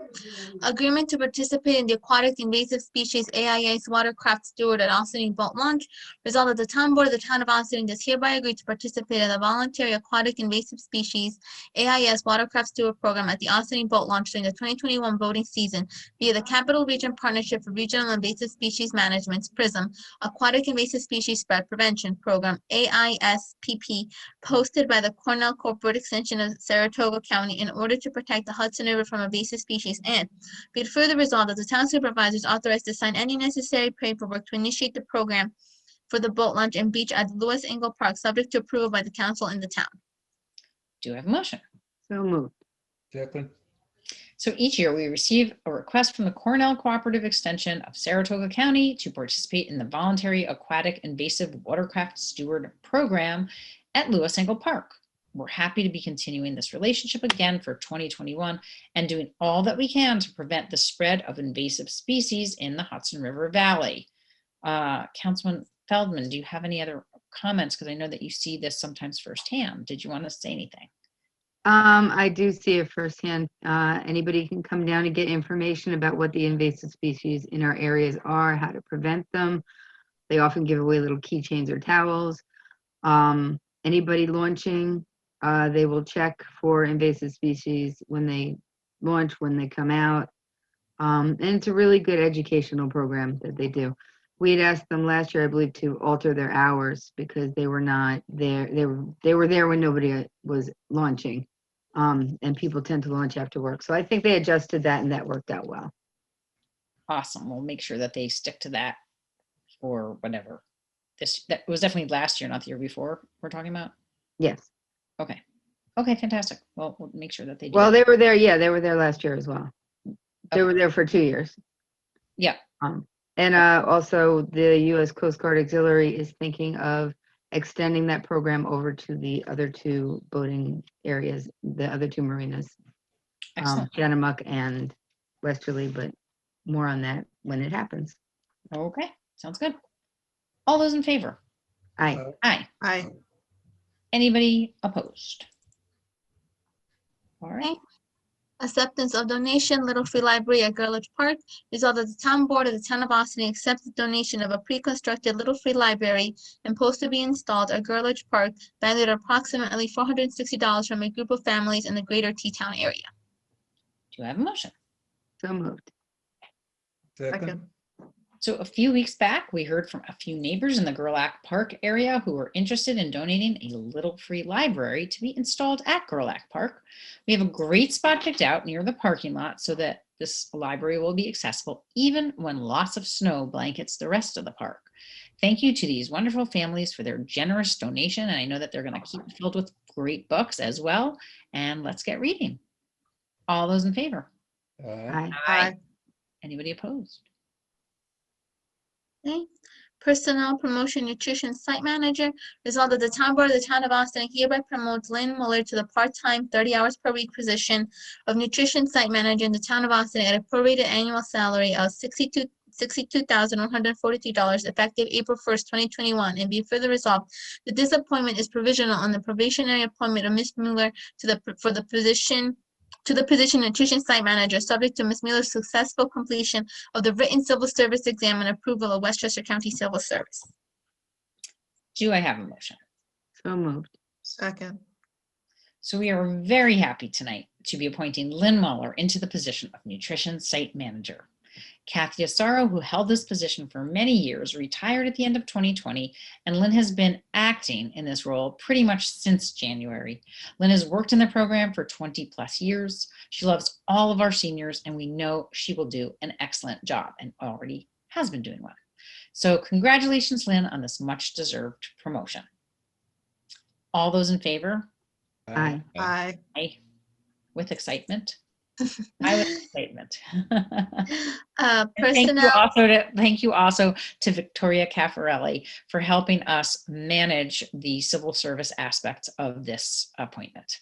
Agreement to participate in the Aquatic Invasive Species AIS Watercraft Steward at Austin Boat Launch. Result that the town board of the town of Austin does hereby agree to participate in the voluntary aquatic invasive species AIS Watercraft Steward Program at the Austin Boat Launch during the 2021 boating season via the Capital Region Partnership for Regional Invasive Species Management, PRISM, Aquatic Invasive Species Spread Prevention Program, AISPP, posted by the Cornell Corporate Extension of Saratoga County in order to protect the Hudson River from invasive species, and be it further resolved that the town supervisor is authorized to sign any necessary paperwork to initiate the program for the boat launch and beach at Lewis Engle Park, subject to approval by the council in the town. Do I have a motion? So moved. Second. So each year we receive a request from the Cornell Cooperative Extension of Saratoga County to participate in the voluntary aquatic invasive watercraft steward program at Lewis Engle Park. We're happy to be continuing this relationship again for 2021 and doing all that we can to prevent the spread of invasive species in the Hudson River Valley. Councilman Feldman, do you have any other comments? Because I know that you see this sometimes firsthand. Did you want to say anything? I do see it firsthand. Anybody can come down and get information about what the invasive species in our areas are, how to prevent them. They often give away little keychains or towels. Anybody launching, they will check for invasive species when they launch, when they come out. And it's a really good educational program that they do. We had asked them last year, I believe, to alter their hours because they were not there. They were there when nobody was launching. And people tend to launch after work. So I think they adjusted that and that worked out well. Awesome. We'll make sure that they stick to that for whatever. That was definitely last year, not the year before we're talking about. Yes. Okay. Okay, fantastic. Well, we'll make sure that they do. Well, that. they were there. Yeah, they were there last year as well. They were there for 2 years. Yeah. And also the U.S. Coast Guard Auxiliary is thinking of extending that program over to the other two boating areas, the other two marinas, Excellent. Gannemuck and Westerly, but more on that when it happens. Okay, sounds good. All those in favor? Aye. Aye. Aye. Anybody opposed? All right. Okay. Acceptance of donation, Little Free Library at Gerlach Park. Resolved that the town board of the town of Austin accepts the donation of a pre-constructed Little Free Library and post to be installed at Gerlach Park, valued at approximately $460 from a group of families in the greater T-Town area. Do I have a motion? So moved. Second. So a few weeks back, we heard from a few neighbors in the Gerlach Park area who were interested in donating a Little Free Library to be installed at Gerlach Park. We have a great spot picked out near the parking lot so that this library will be accessible even when lots of snow blankets the rest of the park. Thank you to these wonderful families for their generous donation. And I know that they're going to keep it filled with great books as well. And let's get reading. All those in favor? Aye. Aye. Anybody opposed? Okay. Personnel Promotion Nutrition Site Manager. Resolved that the town board of the town of Austin hereby promotes Lynn Mueller to the part-time 30 hours per week position of Nutrition Site Manager in the town of Austin at a prorated annual salary of $62,143 effective April 1st, 2021. And be further resolved that this appointment is provisional on the probationary appointment of Ms. Mueller to the position Nutrition Site Manager, subject to Ms. Mueller's successful completion of the written civil service exam and approval of Westchester County Civil Service. Do I have a motion? So moved. Second. So we are very happy tonight to be appointing Lynn Mueller into the position of Nutrition Site Manager. Kathy Asaro, who held this position for many years, retired at the end of 2020, and Lynn has been acting in this role pretty much since January. Lynn has worked in the program for 20 plus years. She loves all of our seniors, and we know she will do an excellent job and already has been doing well. So congratulations, Lynn, on this much-deserved promotion. All those in favor? Aye. Aye. Aye. With excitement. I with excitement. Personnel. Thank you also to Victoria Caffarelli for helping us manage the civil service aspects of this appointment.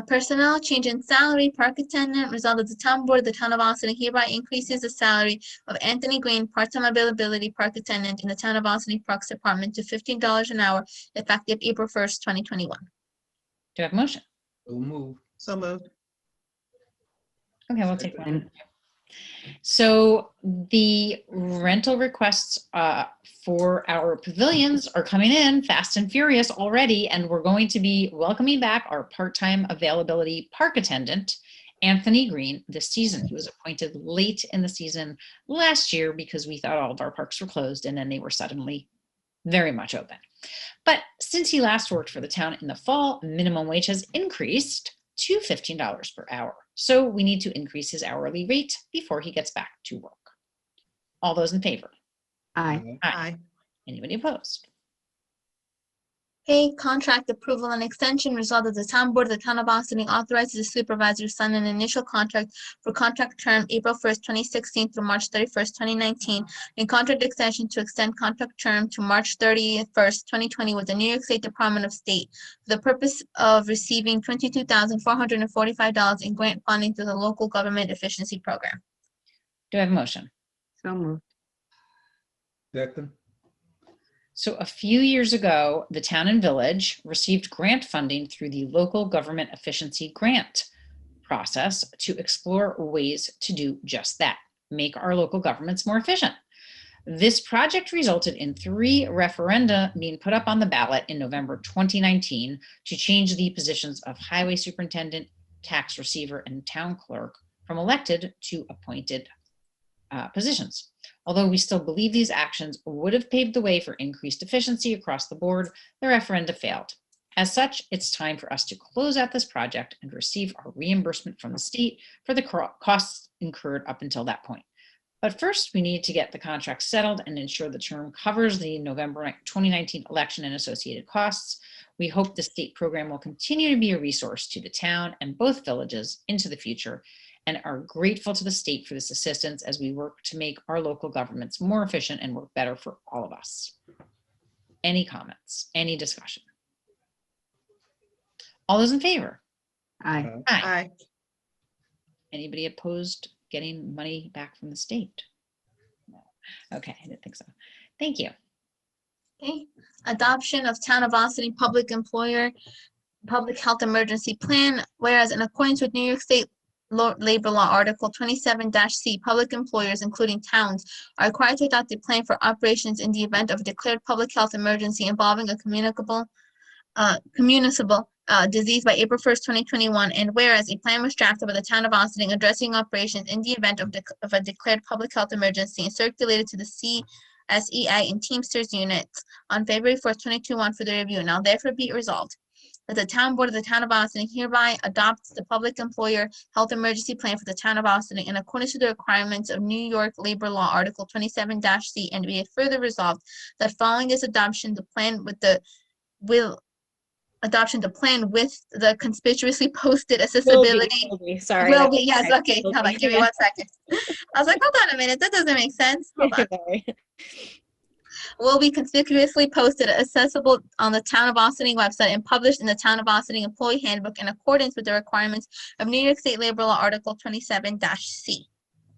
Personnel change in salary, park attendant. Resolved that the town board of the town of Austin hereby increases the salary of Anthony Green, part-time availability park attendant in the town of Austin Parks Department to $15 an hour effective April 1st, 2021. Do I have a motion? So move. So moved. Okay, we'll take one. And So the rental requests for our pavilions are coming in fast and furious already, and we're going to be welcoming back our part-time availability park attendant, Anthony Green, this season. He was appointed late in the season last year because we thought all of our parks were closed, and then they were suddenly very much open. But since he last worked for the town in the fall, minimum wage has increased to $15 per hour. So we need to increase his hourly rate before he gets back to work. All those in favor? aye. Aye. Anybody opposed? Okay, contract approval and extension. Result that the town board of the town of Austining authorizes the supervisor to sign an initial contract for contract term April 1st, 2016 through March 31st, 2019, and contract extension to extend contract term to March 31st, 2020 with the New York State Department of State for the purpose of receiving $22,445 in grant funding through the local government efficiency program. Do I have a motion? So moved. Second. So a few years ago, the town and village received grant funding through the local government efficiency grant process to explore ways to do just that, make our local governments more efficient. This project resulted in 3 referenda being put up on the ballot in November 2019 to change the positions of highway superintendent, tax receiver, and town clerk from elected to appointed positions. Although we still believe these actions would have paved the way for increased efficiency across the board, the referenda failed. As such, it's time for us to close out this project and receive our reimbursement from the state for the costs incurred up until that point. But first, we need to get the contract settled and ensure the term covers the November 2019 election and associated costs. We hope the state program will continue to be a resource to the town and both villages into the future, and are grateful to the state for this assistance as we work to make our local governments more efficient and work better for all of us. Any comments? Any discussion? All those in favor? Aye. Aye. Aye. Anybody opposed getting money back from the state? No. Okay, I didn't think so. Thank you. Okay, adoption of Town of Austining Public Employer Public Health Emergency Plan, whereas in accordance with New York State Labor Law Article 27-C, public employers, including towns, are required to adopt a plan for operations in the event of a declared public health emergency involving a communicable disease by April 1st, 2021, and whereas a plan was drafted by the town of Austining addressing operations in the event of a declared public health emergency and circulated to the CSEI and Teamsters units on February 4th, 2021 for the review. Now therefore be it resolved that the town board of the town of Austining hereby adopts the public employer health emergency plan for the town of Austining in accordance to the requirements of New York Labor Law Article 27-C, and be it further resolved that following this adoption, the plan with the conspicuously posted accessibility Sorry. will that- be, yes, okay, will hold on, be, give me yeah. 1 second. I was like, hold on a minute, that doesn't make sense. Hold on. Sorry. Will be conspicuously posted accessible on the Town of Austining website and published in the Town of Austining Employee Handbook in accordance with the requirements of New York State Labor Law Article 27-C.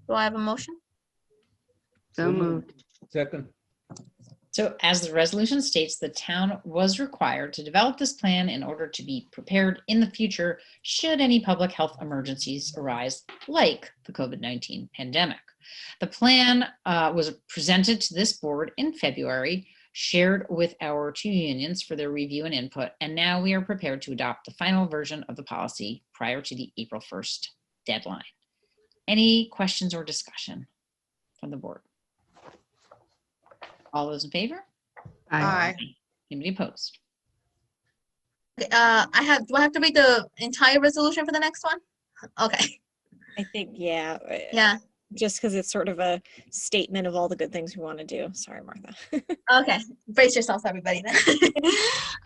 Do I have a motion? So moved. Second. So as the resolution states, the town was required to develop this plan in order to be prepared in the future should any public health emergencies arise, like the COVID-19 pandemic. The plan was presented to this board in February, shared with our 2 unions for their review and input, and now we are prepared to adopt the final version of the policy prior to the April 1st deadline. Any questions or discussion from the board? All those in favor? Aye. Anybody opposed? Do I have to read the entire resolution for the next one? Okay, I think, yeah. yeah, Just because it's sort of a statement of all the good things we want to do. Sorry, Martha. okay, brace yourselves, everybody then.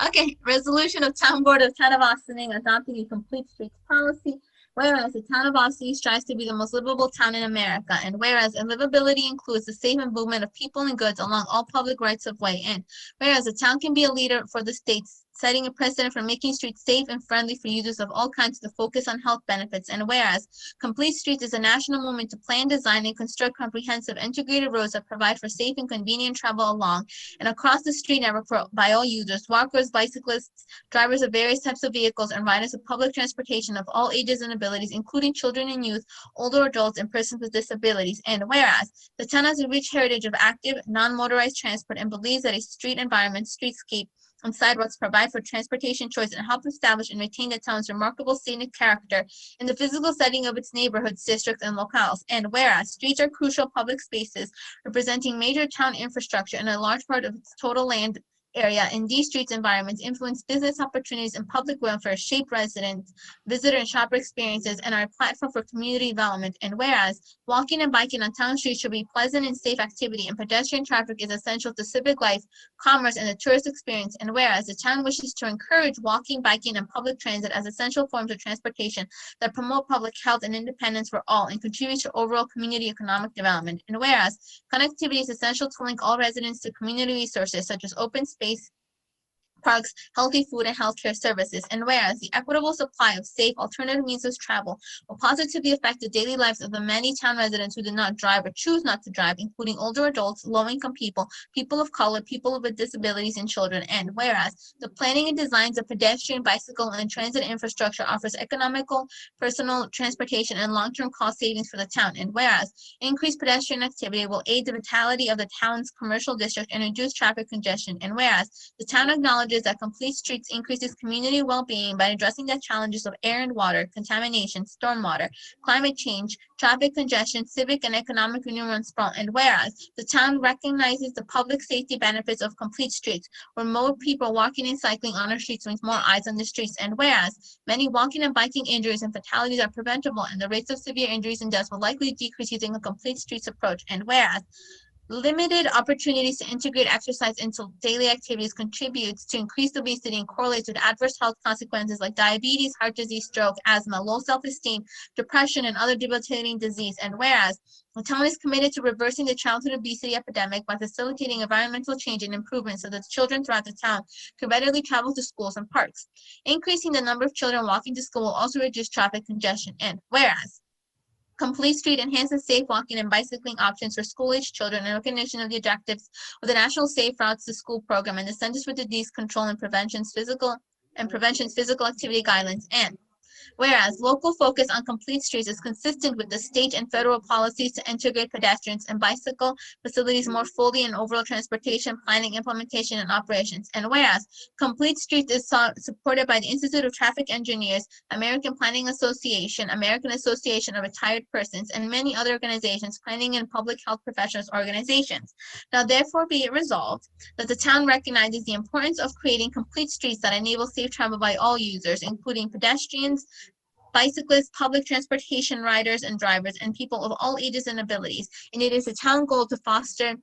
Okay, resolution of Town Board of Town of Austining adopting a complete streets policy. Whereas the town of Austining strives to be the most livable town in America, and whereas livability includes the safe movement of people and goods along all public rights of way, and whereas the town can be a leader for the state's setting a precedent for making streets safe and friendly for users of all kinds with a focus on health benefits. And whereas Complete Streets is a national movement to plan, design, and construct comprehensive integrated roads that provide for safe and convenient travel along and across the street network by all users, walkers, bicyclists, drivers of various types of vehicles, and riders of public transportation of all ages and abilities, including children and youth, older adults, and persons with disabilities. And whereas the town has a rich heritage of active, non-motorized transport and believes that a street environment, streetscape, and sidewalks provide for transportation choice and help establish and maintain the town's remarkable scenic character in the physical setting of its neighborhoods, districts, and locales. And whereas streets are crucial public spaces representing major town infrastructure and a large part of its total land area, and these streets environments influence business opportunities and public welfare, shape residents, visitor, and shopper experiences, and are a platform for community development. And whereas walking and biking on town streets should be pleasant and safe activity, and pedestrian traffic is essential to civic life, commerce, and the tourist experience. And whereas the town wishes to encourage walking, biking, and public transit as essential forms of transportation that promote public health and independence for all and contribute to overall community economic development. And whereas connectivity is essential to link all residents to community resources such as open space, parks, healthy food, and healthcare services. And whereas the equitable supply of safe alternative means of travel will positively affect the daily lives of the many town residents who do not drive or choose not to drive, including older adults, low-income people, people of color, people with disabilities, and children. And whereas the planning and designs of pedestrian, bicycle, and transit infrastructure offers economical, personal transportation, and long-term cost savings for the town. And whereas increased pedestrian activity will aid the vitality of the town's commercial district and reduce traffic congestion. And whereas the town acknowledges that Complete Streets increases community well-being by addressing the challenges of air and water, contamination, stormwater, climate change, traffic congestion, civic and economic renewal and sprawl. And whereas the town recognizes the public safety benefits of Complete Streets, where more people walking and cycling on our streets means more eyes on the streets. And whereas many walking and biking injuries and fatalities are preventable, and the rates of severe injuries and deaths will likely decrease using a Complete Streets approach. And whereas limited opportunities to integrate exercise into daily activities contributes to increased obesity and correlates with adverse health consequences like diabetes, heart disease, stroke, asthma, low self-esteem, depression, and other debilitating disease. And whereas the town is committed to reversing the childhood obesity epidemic by facilitating environmental change and improvements so that children throughout the town can readily travel to schools and parks. Increasing the number of children walking to school will also reduce traffic congestion. And whereas Complete Street enhances safe walking and bicycling options for school-age children in recognition of the objectives of the National Safe Routes to School program and the Centers for Disease Control and Prevention's physical activity guidelines. And whereas local focus on Complete Streets is consistent with the state and federal policies to integrate pedestrians and bicycle facilities more fully in overall transportation planning, implementation, and operations. And whereas Complete Streets is supported by the Institute of Traffic Engineers, American Planning Association, American Association of Retired Persons, and many other organizations, planning and public health professionals organizations. Now therefore be it resolved that the town recognizes the importance of creating complete streets that enable safe travel by all users, including pedestrians, bicyclists, public transportation riders and drivers, and people of all ages and abilities. And it is a town goal to foster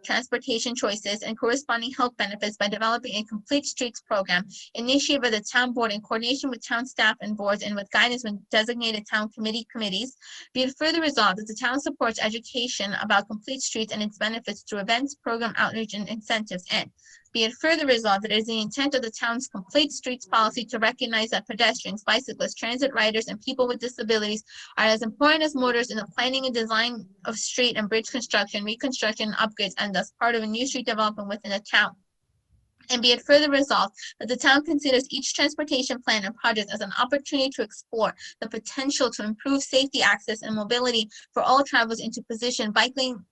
transportation choices and corresponding health benefits by developing a Complete Streets program initiated by the town board in coordination with town staff and boards and with guidance from designated town committees. Be it further resolved that the town supports education about Complete Streets and its benefits through events, program outreach, and incentives. And be it further resolved that it is the intent of the town's Complete Streets policy to recognize that pedestrians, bicyclists, transit riders, and people with disabilities are as important as motorists in the planning and design of street and bridge construction, reconstruction, and upgrades, and thus part of a new street development within the town. And be it further resolved that the town considers each transportation plan and project as an opportunity to explore the potential to improve safety, access, and mobility for all travelers and to position bicycling,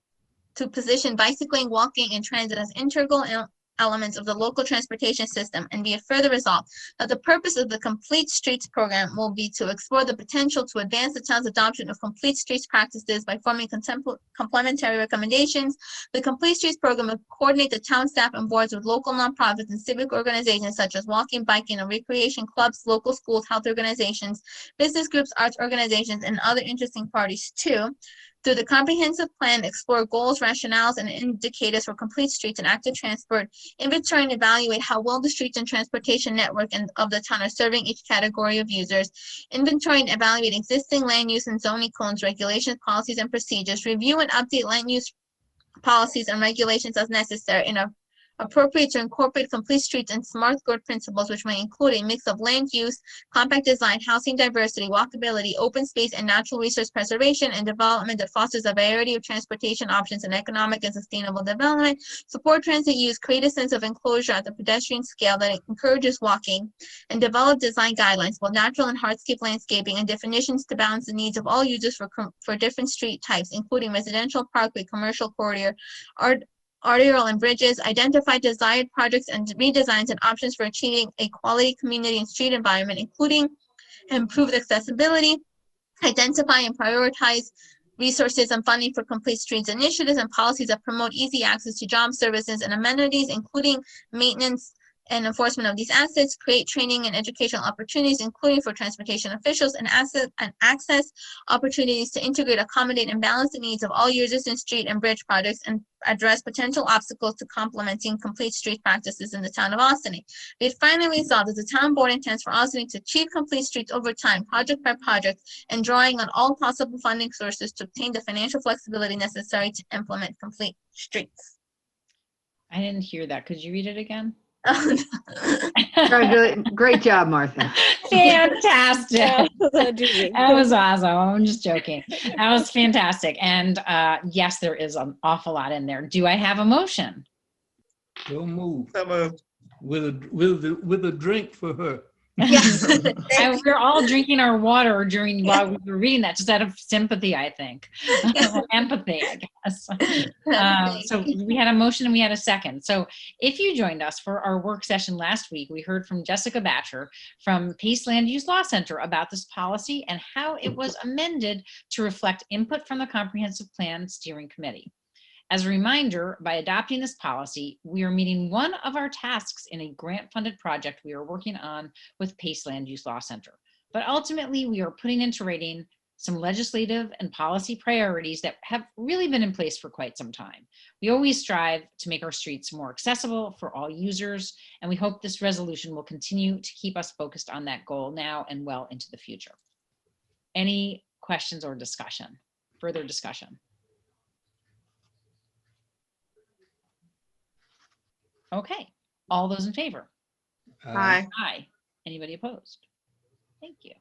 walking, and transit as integral elements of the local transportation system. And be it further resolved that the purpose of the Complete Streets program will be to explore the potential to advance the town's adoption of Complete Streets practices by forming complementary recommendations. The Complete Streets program will coordinate the town staff and boards with local nonprofits and civic organizations such as walking, biking, and recreation clubs, local schools, health organizations, business groups, arts organizations, and other interesting parties too. Through the comprehensive plan, explore goals, rationales, and indicators for Complete Streets and active transport, inventory and evaluate how well the streets and transportation network of the town are serving each category of users, inventory and evaluate existing land use and zoning codes, regulations, policies, and procedures, review and update land use policies and regulations as necessary, and appropriate to incorporate complete streets and smart growth principles, which may include a mix of land use, compact design, housing diversity, walkability, open space, and natural resource preservation and development that fosters a variety of transportation options and economic and sustainable development, support transit use, create a sense of enclosure at the pedestrian scale that encourages walking, and develop design guidelines, both natural and hardscape landscaping, and definitions to balance the needs of all users for different street types, including residential, parkway, commercial, corridor, arterial, and bridges, identify desired projects and redesigns and options for achieving a quality community and street environment, including improved accessibility, identify and prioritize resources and funding for complete streets initiatives and policies that promote easy access to job services and amenities, including maintenance and enforcement of these assets, create training and educational opportunities, including for transportation officials and access opportunities to integrate, accommodate, and balance the needs of all users in street and bridge projects, and address potential obstacles to complementing complete street practices in the town of Austin. Be it finally resolved that the town board intends for Austin to achieve complete streets over time, project by project, and drawing on all possible funding sources to obtain the financial flexibility necessary to implement complete streets. I didn't hear that. Could you read it again? Great job, Martha. Fantastic. Yeah, that'd do me. That was awesome. I'm just joking. That was fantastic. And yes, there is an awful lot in there. Do I have a motion? So move. So moved. With a drink for her. We're all drinking our water while we were reading that, just out of sympathy, I think. Or empathy, I guess. So we had a motion and we had a second. So if you joined us for our work session last week, we heard from Jessica Batcher from Pace Land Use Law Center about this policy and how it was amended to reflect input from the Comprehensive Plan Steering Committee. As a reminder, by adopting this policy, we are meeting one of our tasks in a grant-funded project we are working on with Pace Land Use Law Center. But ultimately, we are putting into writing some legislative and policy priorities that have really been in place for quite some time. We always strive to make our streets more accessible for all users, and we hope this resolution will continue to keep us focused on that goal now and well into the future. Any questions or discussion? Further discussion? Okay, all those in favor? Aye. Aye. Anybody opposed? Thank you.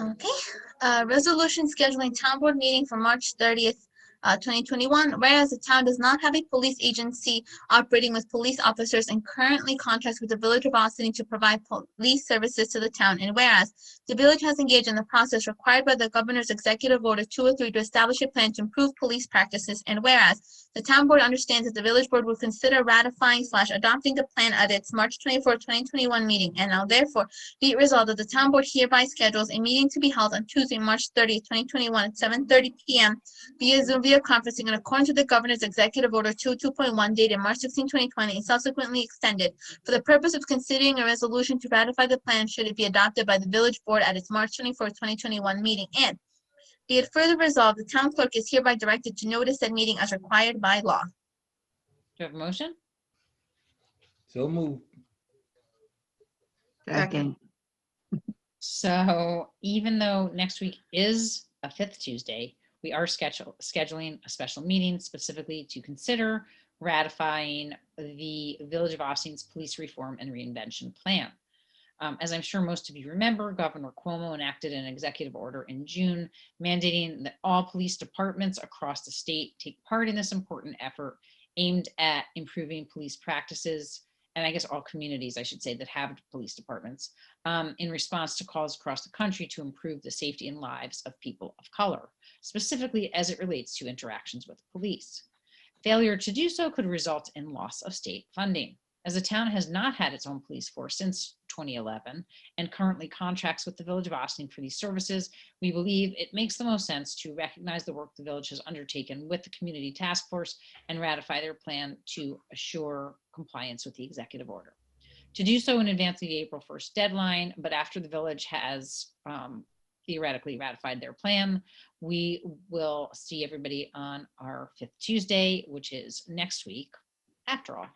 Okay, resolution scheduling town board meeting for March 30th, 2021, whereas the town does not have a police agency operating with police officers and currently contracts with the Village of Austin to provide police services to the town, and whereas the village has engaged in the process required by the governor's executive order 203 to establish a plan to improve police practices, and whereas the town board understands that the village board will consider ratifying/adopting the plan at its March 24, 2021 meeting, and now therefore be it resolved that the town board hereby schedules a meeting to be held on Tuesday, March 30th, 2021 at 7:30 p.m. via Zoom video conferencing in accordance with the governor's executive order 202.1 dated March 16, 2020, and subsequently extended for the purpose of considering a resolution to ratify the plan should it be adopted by the village board at its March 24, 2021 meeting. And be it further resolved, the town clerk is hereby directed to notice that meeting as required by law. Do you have a motion? So move. Second. So even though next week is a fifth Tuesday, we are scheduling a special meeting specifically to consider ratifying the Village of Austin's police reform and reinvention plan. As I'm sure most of you remember, Governor Cuomo enacted an executive order in June mandating that all police departments across the state take part in this important effort aimed at improving police practices, and I guess all communities, I should say, that have police departments, in response to calls across the country to improve the safety and lives of people of color, specifically as it relates to interactions with police. Failure to do so could result in loss of state funding. As the town has not had its own police force since 2011 and currently contracts with the Village of Austin for these services, we believe it makes the most sense to recognize the work the village has undertaken with the community task force and ratify their plan to assure compliance with the executive order. To do so in advance of the April 1st deadline, but after the village has theoretically ratified their plan, we will see everybody on our fifth Tuesday, which is next week, after all.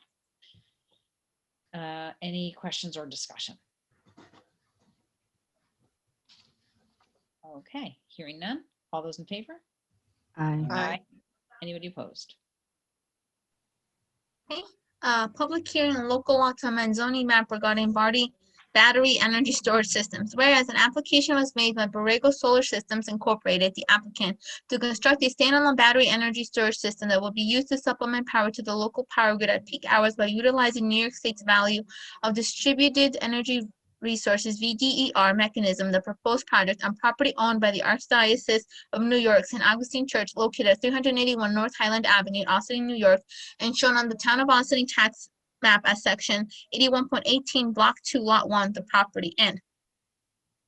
Any questions or discussion? Okay, hearing none. All those in favor? Aye. Aye. Anybody opposed? Public hearing and local law to amend zoning map regarding battery energy storage systems. Whereas an application was made by Borrego Solar Systems Incorporated, the applicant, to construct a standalone battery energy storage system that will be used to supplement power to the local power grid at peak hours by utilizing New York State's value of distributed energy resources VDER mechanism. The proposed project on property owned by the Archdiocese of New York St. Augustine Church located at 381 North Highland Avenue, Austin, New York, and shown on the Town of Austin tax map as section 81.18 block 2 lot 1, the property end.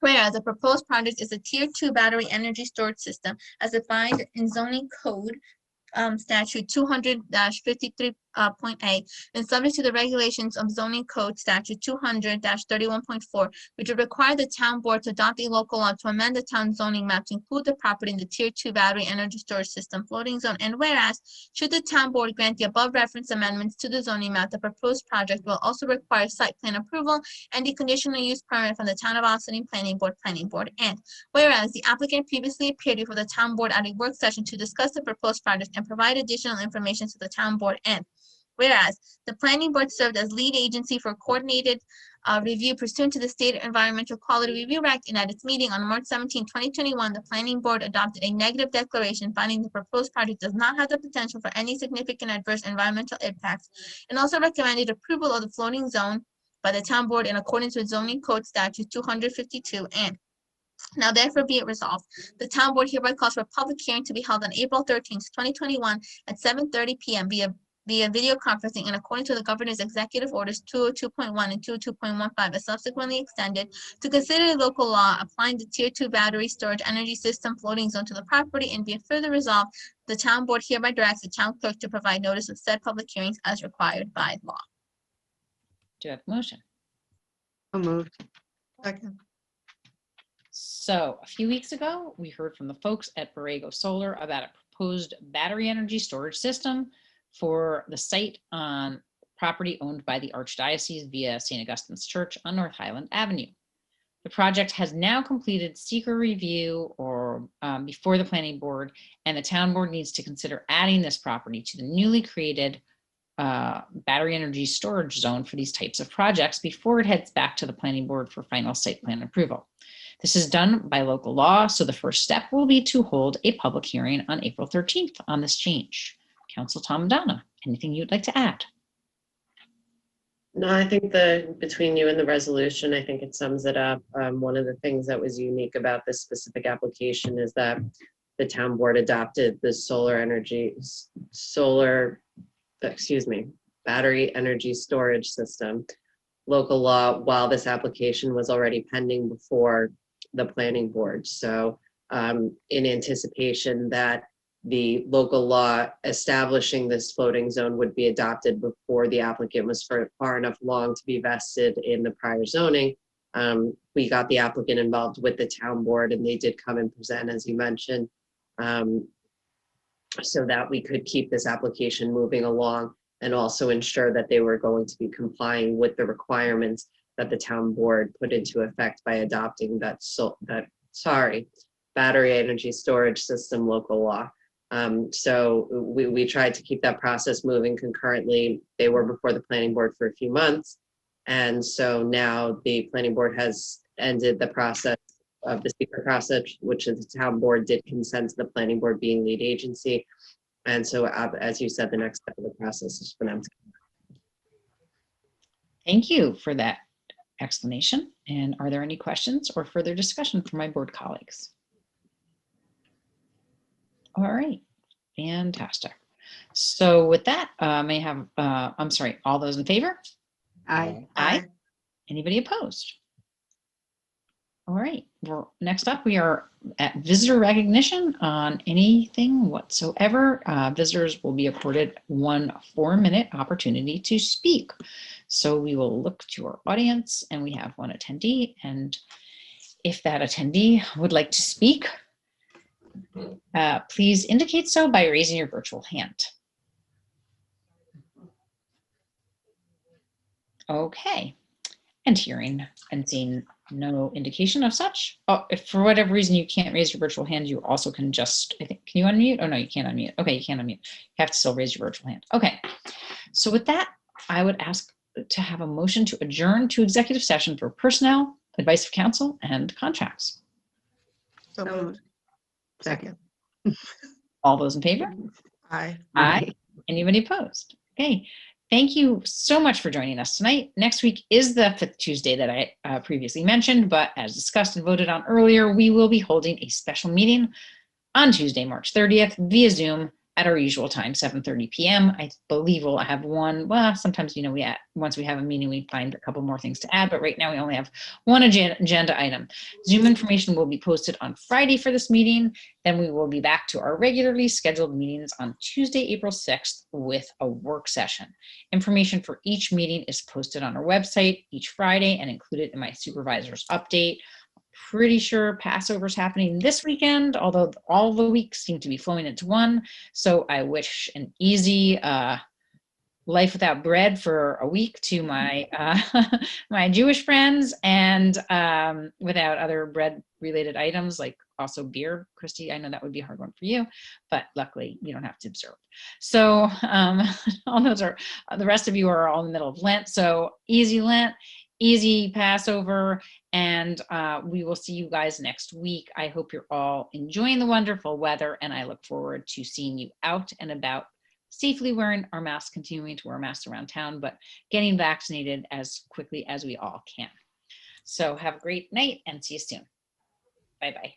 Whereas the proposed project is a tier 2 battery energy storage system as defined in zoning code statute 200-53.8 and subject to the regulations of zoning code statute 200-31.4, which would require the town board to adopt a local law to amend the town zoning map to include the property in the tier 2 battery energy storage system floating zone. And whereas should the town board grant the above referenced amendments to the zoning map, the proposed project will also require site plan approval and a conditional use permit from the Town of Austin Planning Board. And whereas the applicant previously appeared before the town board at a work session to discuss the proposed project and provide additional information to the town board. And whereas the planning board served as lead agency for coordinated review pursuant to the State Environmental Quality Review Act, and at its meeting on March 17, 2021, the planning board adopted a negative declaration finding the proposed project does not have the potential for any significant adverse environmental impacts, and also recommended approval of the floating zone by the town board in accordance with zoning code statute 252. And now therefore be it resolved, the town board hereby calls for a public hearing to be held on April 13th, 2021 at 7:30 p.m. via video conferencing in accordance with the governor's executive orders 202.1 and 202.15 as subsequently extended to consider a local law applying the tier 2 battery storage energy system floating zone to the property. And be it further resolved, the town board hereby directs the town clerk to provide notice of said public hearings as required by law. Do I have a motion? So moved. Second. So a few weeks ago, we heard from the folks at Borrego Solar about a proposed battery energy storage system for the site on property owned by the Archdiocese via St. Augustine's Church on North Highland Avenue. The project has now completed seeker review or before the planning board, and the town board needs to consider adding this property to the newly created battery energy storage zone for these types of projects before it heads back to the planning board for final site plan approval. This is done by local law, so the first step will be to hold a public hearing on April 13th on this change. Council Tomadonna, anything you'd like to add? No, I think between you and the resolution, I think it sums it up. One of the things that was unique about this specific application is that the town board adopted the battery energy storage system local law while this application was already pending before the planning board. So in anticipation that the local law establishing this floating zone would be adopted before the applicant was far enough along to be vested in the prior zoning, we got the applicant involved with the town board, and they did come and present, as you mentioned, so that we could keep this application moving along and also ensure that they were going to be complying with the requirements that the town board put into effect by adopting battery energy storage system local law. So we tried to keep that process moving concurrently. They were before the planning board for a few months. And so now the planning board has ended the process of the secret process, which is the town board did consent to the planning board being lead agency. And so as you said, the next step of the process is for them to. Thank you for that explanation. And are there any questions or further discussion from my board colleagues? All right, fantastic. So with that, may I have, I'm sorry, all those in favor? Aye. Aye. Anybody opposed? All right, well, next up, we are at visitor recognition on anything whatsoever. Visitors will be accorded 1 4-minute opportunity to speak. So we will look to our audience, and we have one attendee. And if that attendee would like to speak, please indicate so by raising your virtual hand. Okay, and hearing and seeing no indication of such. Oh, if for whatever reason you can't raise your virtual hand, you also can just, I think, can you unmute? Oh no, you can't unmute. Okay, you can't unmute. You have to still raise your virtual hand. Okay, so with that, I would ask to have a motion to adjourn to executive session for personnel, advice of counsel, and contracts. So So moved. Second. All those in favor? Aye. Aye. Anybody opposed? Okay. Thank you so much for joining us tonight. Next week is the 5th Tuesday that I previously mentioned, but as discussed and voted on earlier, we will be holding a special meeting on Tuesday, March 30th via Zoom at our usual time, 7:30 p.m. I believe we'll have one. Well, sometimes, once we have a meeting, we find a couple more things to add, but right now we only have one agenda item. Zoom information will be posted on Friday for this meeting. Then we will be back to our regularly scheduled meetings on Tuesday, April 6th with a work session. Information for each meeting is posted on our website each Friday and included in my supervisor's update. Pretty sure Passover's happening this weekend, although all the weeks seem to be flowing into one. So I wish an easy life without bread for a week to my my Jewish friends, and without other bread-related items like also beer. Christy, I know that would be a hard one for you, but luckily you don't have to observe. So all those are, the rest of you are all in the middle of Lent. So easy Lent, easy Passover, and we will see you guys next week. I hope you're all enjoying the wonderful weather, and I look forward to seeing you out and about, safely wearing our masks, continuing to wear masks around town, but getting vaccinated as quickly as we all can. So have a great night and see you soon. Bye-bye.